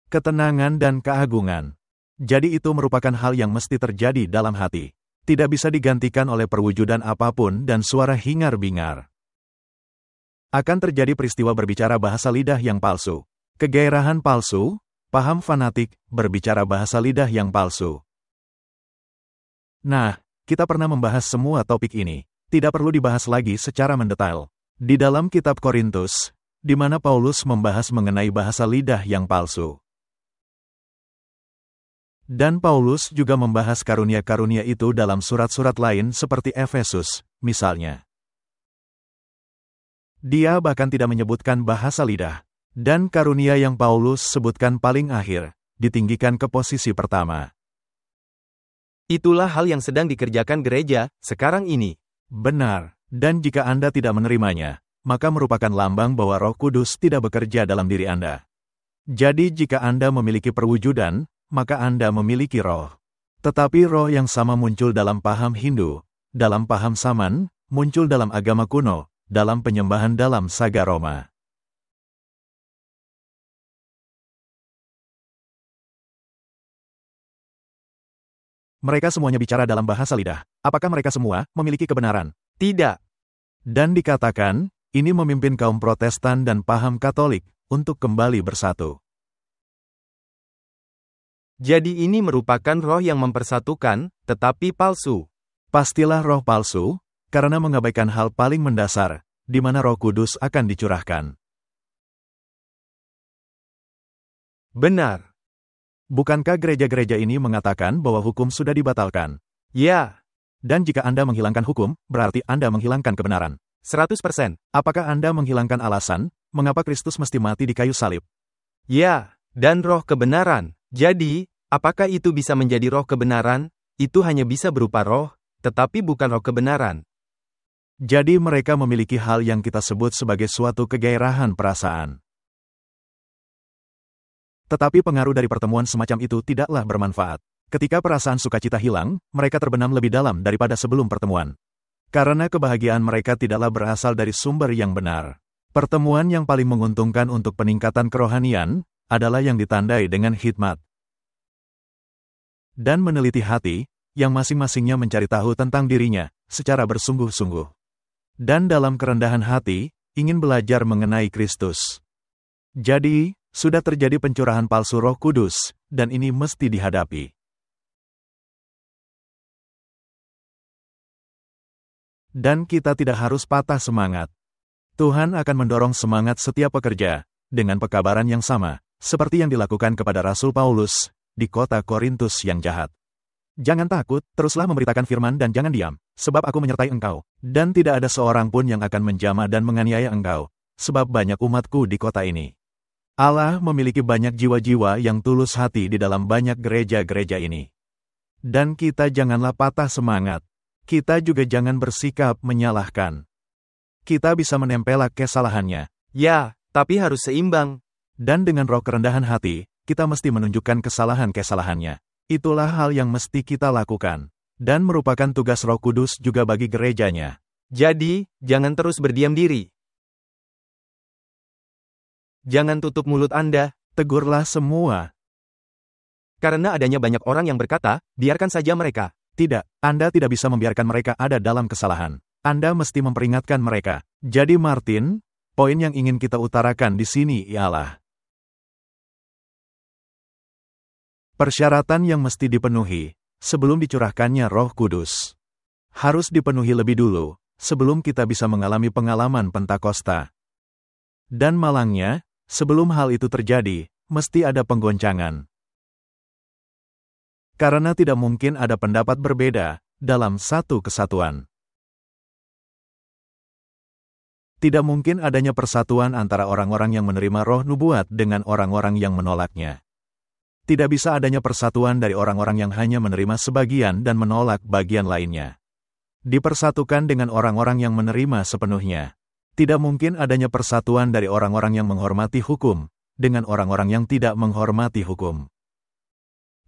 Ketenangan dan keagungan. Jadi itu merupakan hal yang mesti terjadi dalam hati. Tidak bisa digantikan oleh perwujudan apapun dan suara hingar-bingar. Akan terjadi peristiwa berbicara bahasa lidah yang palsu. Kegairahan palsu, paham fanatik, berbicara bahasa lidah yang palsu. Nah, kita pernah membahas semua topik ini. Tidak perlu dibahas lagi secara mendetail. Di dalam kitab Korintus, di mana Paulus membahas mengenai bahasa lidah yang palsu. Dan Paulus juga membahas karunia-karunia itu dalam surat-surat lain seperti Efesus, misalnya. Dia bahkan tidak menyebutkan bahasa lidah. Dan karunia yang Paulus sebutkan paling akhir, ditinggikan ke posisi pertama. Itulah hal yang sedang dikerjakan gereja sekarang ini. Benar, dan jika Anda tidak menerimanya, maka merupakan lambang bahwa Roh Kudus tidak bekerja dalam diri Anda. Jadi jika Anda memiliki perwujudan, maka Anda memiliki roh. Tetapi roh yang sama muncul dalam paham Hindu, dalam paham Saman, muncul dalam agama kuno, dalam penyembahan dalam saga Roma. Mereka semuanya bicara dalam bahasa lidah. Apakah mereka semua memiliki kebenaran? Tidak. Dan dikatakan, ini memimpin kaum Protestan dan paham Katolik untuk kembali bersatu. Jadi ini merupakan roh yang mempersatukan, tetapi palsu. Pastilah roh palsu, karena mengabaikan hal paling mendasar, di mana Roh Kudus akan dicurahkan. Benar. Bukankah gereja-gereja ini mengatakan bahwa hukum sudah dibatalkan? Ya. Dan jika Anda menghilangkan hukum, berarti Anda menghilangkan kebenaran. 100%. Apakah Anda menghilangkan alasan, mengapa Kristus mesti mati di kayu salib? Ya, dan roh kebenaran. Jadi, apakah itu bisa menjadi roh kebenaran? Itu hanya bisa berupa roh, tetapi bukan roh kebenaran. Jadi mereka memiliki hal yang kita sebut sebagai suatu kegairahan perasaan. Tetapi pengaruh dari pertemuan semacam itu tidaklah bermanfaat. Ketika perasaan sukacita hilang, mereka terbenam lebih dalam daripada sebelum pertemuan. Karena kebahagiaan mereka tidaklah berasal dari sumber yang benar. Pertemuan yang paling menguntungkan untuk peningkatan kerohanian adalah yang ditandai dengan hikmat dan meneliti hati, yang masing-masingnya mencari tahu tentang dirinya secara bersungguh-sungguh. Dan dalam kerendahan hati, ingin belajar mengenai Kristus. Jadi, sudah terjadi pencurahan palsu Roh Kudus, dan ini mesti dihadapi. Dan kita tidak harus patah semangat. Tuhan akan mendorong semangat setiap pekerja, dengan pekabaran yang sama, seperti yang dilakukan kepada Rasul Paulus, di kota Korintus yang jahat. Jangan takut, teruslah memberitakan firman dan jangan diam, sebab aku menyertai engkau, dan tidak ada seorang pun yang akan menjamah dan menganiaya engkau, sebab banyak umatku di kota ini. Allah memiliki banyak jiwa-jiwa yang tulus hati di dalam banyak gereja-gereja ini. Dan kita janganlah patah semangat. Kita juga jangan bersikap menyalahkan. Kita bisa menempel kesalahannya. Ya, tapi harus seimbang. Dan dengan roh kerendahan hati, kita mesti menunjukkan kesalahan-kesalahannya. Itulah hal yang mesti kita lakukan. Dan merupakan tugas Roh Kudus juga bagi gerejanya. Jadi, jangan terus berdiam diri. Jangan tutup mulut Anda, tegurlah semua. Karena adanya banyak orang yang berkata, biarkan saja mereka. Tidak, Anda tidak bisa membiarkan mereka ada dalam kesalahan. Anda mesti memperingatkan mereka. Jadi Martin, poin yang ingin kita utarakan di sini ialah persyaratan yang mesti dipenuhi sebelum dicurahkannya Roh Kudus. Harus dipenuhi lebih dulu, sebelum kita bisa mengalami pengalaman Pentakosta. Dan malangnya, sebelum hal itu terjadi, mesti ada penggoncangan. Karena tidak mungkin ada pendapat berbeda dalam satu kesatuan. Tidak mungkin adanya persatuan antara orang-orang yang menerima roh nubuat dengan orang-orang yang menolaknya. Tidak bisa adanya persatuan dari orang-orang yang hanya menerima sebagian dan menolak bagian lainnya. Dipersatukan dengan orang-orang yang menerima sepenuhnya. Tidak mungkin adanya persatuan dari orang-orang yang menghormati hukum dengan orang-orang yang tidak menghormati hukum.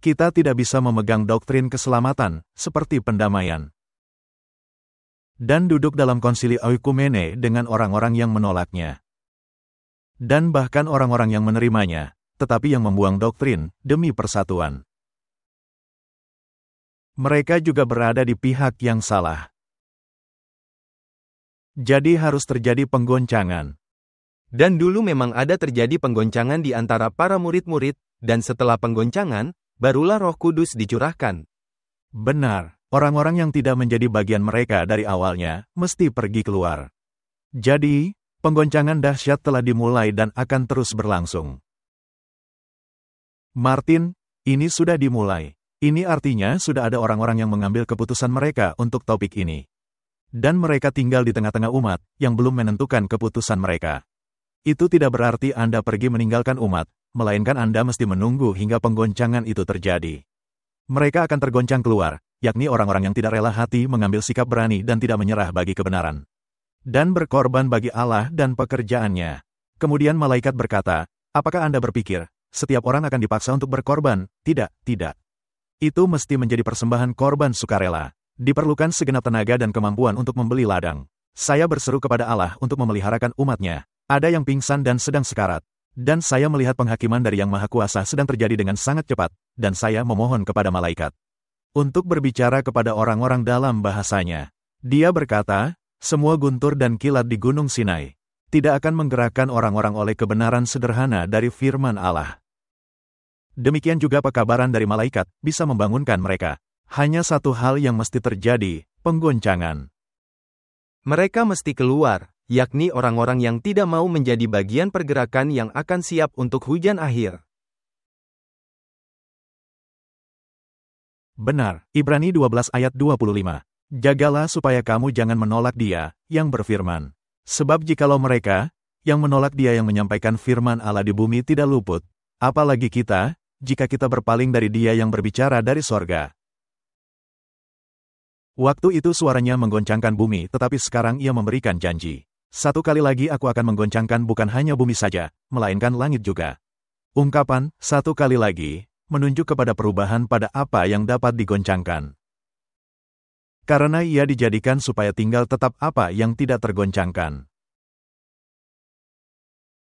Kita tidak bisa memegang doktrin keselamatan seperti pendamaian dan duduk dalam konsili oikumene dengan orang-orang yang menolaknya. Dan bahkan orang-orang yang menerimanya, tetapi yang membuang doktrin demi persatuan. Mereka juga berada di pihak yang salah. Jadi harus terjadi penggoncangan. Dan dulu memang ada terjadi penggoncangan di antara para murid-murid, dan setelah penggoncangan, barulah Roh Kudus dicurahkan. Benar, orang-orang yang tidak menjadi bagian mereka dari awalnya, mesti pergi keluar. Jadi, penggoncangan dahsyat telah dimulai dan akan terus berlangsung. Martin, ini sudah dimulai. Ini artinya sudah ada orang-orang yang mengambil keputusan mereka untuk topik ini. Dan mereka tinggal di tengah-tengah umat yang belum menentukan keputusan mereka. Itu tidak berarti Anda pergi meninggalkan umat, melainkan Anda mesti menunggu hingga penggoncangan itu terjadi. Mereka akan tergoncang keluar, yakni orang-orang yang tidak rela hati mengambil sikap berani dan tidak menyerah bagi kebenaran. Dan berkorban bagi Allah dan pekerjaannya. Kemudian malaikat berkata, apakah Anda berpikir, setiap orang akan dipaksa untuk berkorban? Tidak, tidak. Itu mesti menjadi persembahan korban sukarela. Diperlukan segenap tenaga dan kemampuan untuk membeli ladang. Saya berseru kepada Allah untuk memeliharakan umatnya. Ada yang pingsan dan sedang sekarat. Dan saya melihat penghakiman dari Yang Maha Kuasa sedang terjadi dengan sangat cepat, dan saya memohon kepada malaikat untuk berbicara kepada orang-orang dalam bahasanya. Dia berkata, semua guntur dan kilat di Gunung Sinai tidak akan menggerakkan orang-orang oleh kebenaran sederhana dari firman Allah. Demikian juga pekabaran dari malaikat bisa membangunkan mereka. Hanya satu hal yang mesti terjadi, penggoncangan. Mereka mesti keluar, yakni orang-orang yang tidak mau menjadi bagian pergerakan yang akan siap untuk hujan akhir. Benar, Ibrani 12 ayat 25. Jagalah supaya kamu jangan menolak Dia yang berfirman. Sebab jikalau mereka yang menolak Dia yang menyampaikan firman Allah di bumi tidak luput, apalagi kita, jika kita berpaling dari Dia yang berbicara dari sorga. Waktu itu suaranya menggoncangkan bumi, tetapi sekarang Ia memberikan janji. Satu kali lagi aku akan menggoncangkan bukan hanya bumi saja, melainkan langit juga. Ungkapan, satu kali lagi, menunjuk kepada perubahan pada apa yang dapat digoncangkan. Karena Ia dijadikan supaya tinggal tetap apa yang tidak tergoncangkan.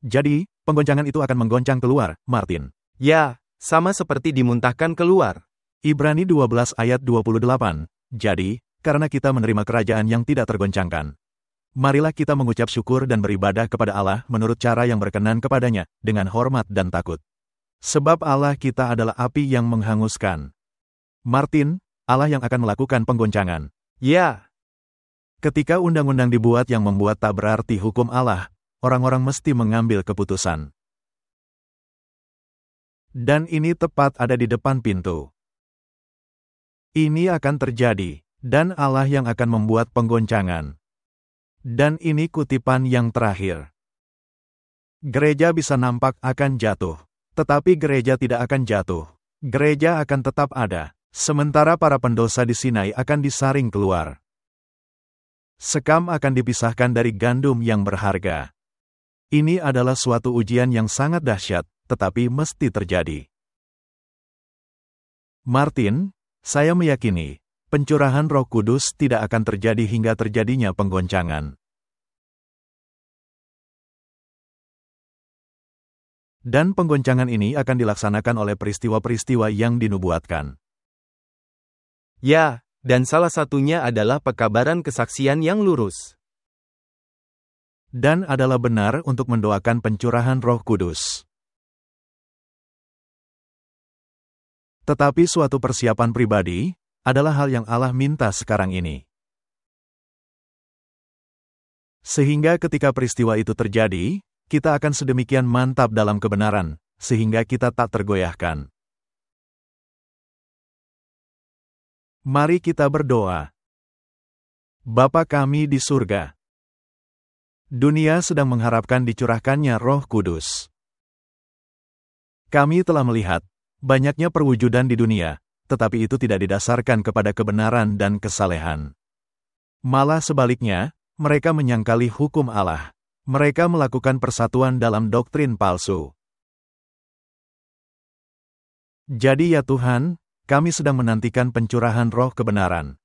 Jadi, penggoncangan itu akan menggoncang keluar, Martin. Ya, sama seperti dimuntahkan keluar. Ibrani 12 ayat 28. Jadi, karena kita menerima kerajaan yang tidak tergoncangkan, marilah kita mengucap syukur dan beribadah kepada Allah menurut cara yang berkenan kepadanya, dengan hormat dan takut. Sebab Allah kita adalah api yang menghanguskan. Martin, Allah yang akan melakukan penggoncangan. Ya. Ketika undang-undang dibuat yang membuat tak berarti hukum Allah, orang-orang mesti mengambil keputusan. Dan ini tepat ada di depan pintu. Ini akan terjadi, dan Allah yang akan membuat penggoncangan. Dan ini kutipan yang terakhir. Gereja bisa nampak akan jatuh, tetapi gereja tidak akan jatuh. Gereja akan tetap ada, sementara para pendosa di Sinai akan disaring keluar. Sekam akan dipisahkan dari gandum yang berharga. Ini adalah suatu ujian yang sangat dahsyat, tetapi mesti terjadi. Martin, saya meyakini, Pencurahan Roh Kudus tidak akan terjadi hingga terjadinya penggoncangan. Dan penggoncangan ini akan dilaksanakan oleh peristiwa-peristiwa yang dinubuatkan. Ya, dan salah satunya adalah pekabaran kesaksian yang lurus. Dan adalah benar untuk mendoakan pencurahan Roh Kudus. Tetapi suatu persiapan pribadi adalah hal yang Allah minta sekarang ini. Sehingga ketika peristiwa itu terjadi, kita akan sedemikian mantap dalam kebenaran, sehingga kita tak tergoyahkan. Mari kita berdoa. Bapa kami di surga. Dunia sedang mengharapkan dicurahkannya Roh Kudus. Kami telah melihat banyaknya perwujudan di dunia, tetapi itu tidak didasarkan kepada kebenaran dan kesalehan. Malah sebaliknya, mereka menyangkali hukum Allah. Mereka melakukan persatuan dalam doktrin palsu. Jadi ya Tuhan, kami sedang menantikan pencurahan Roh kebenaran.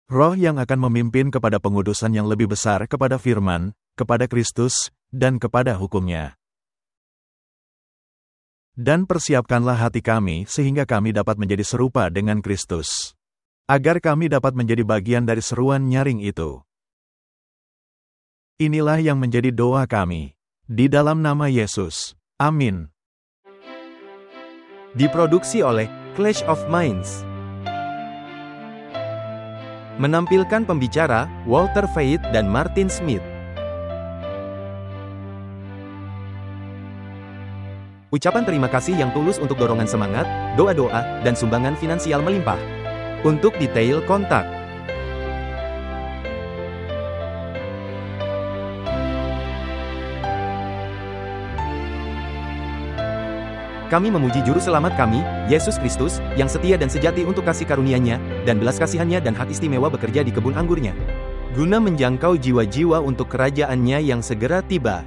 Roh yang akan memimpin kepada pengudusan yang lebih besar kepada firman, kepada Kristus, dan kepada hukumnya. Dan persiapkanlah hati kami sehingga kami dapat menjadi serupa dengan Kristus. Agar kami dapat menjadi bagian dari seruan nyaring itu. Inilah yang menjadi doa kami. Di dalam nama Yesus. Amin. Diproduksi oleh Clash of Minds. Menampilkan pembicara, Walter Faith dan Martin Smith. Ucapan terima kasih yang tulus untuk dorongan semangat, doa-doa, dan sumbangan finansial melimpah. Untuk detail kontak. Kami memuji Juru Selamat kami, Yesus Kristus, yang setia dan sejati untuk kasih karunia-Nya, dan belas kasihan-Nya dan hak istimewa bekerja di kebun anggurnya. Guna menjangkau jiwa-jiwa untuk kerajaan-Nya yang segera tiba.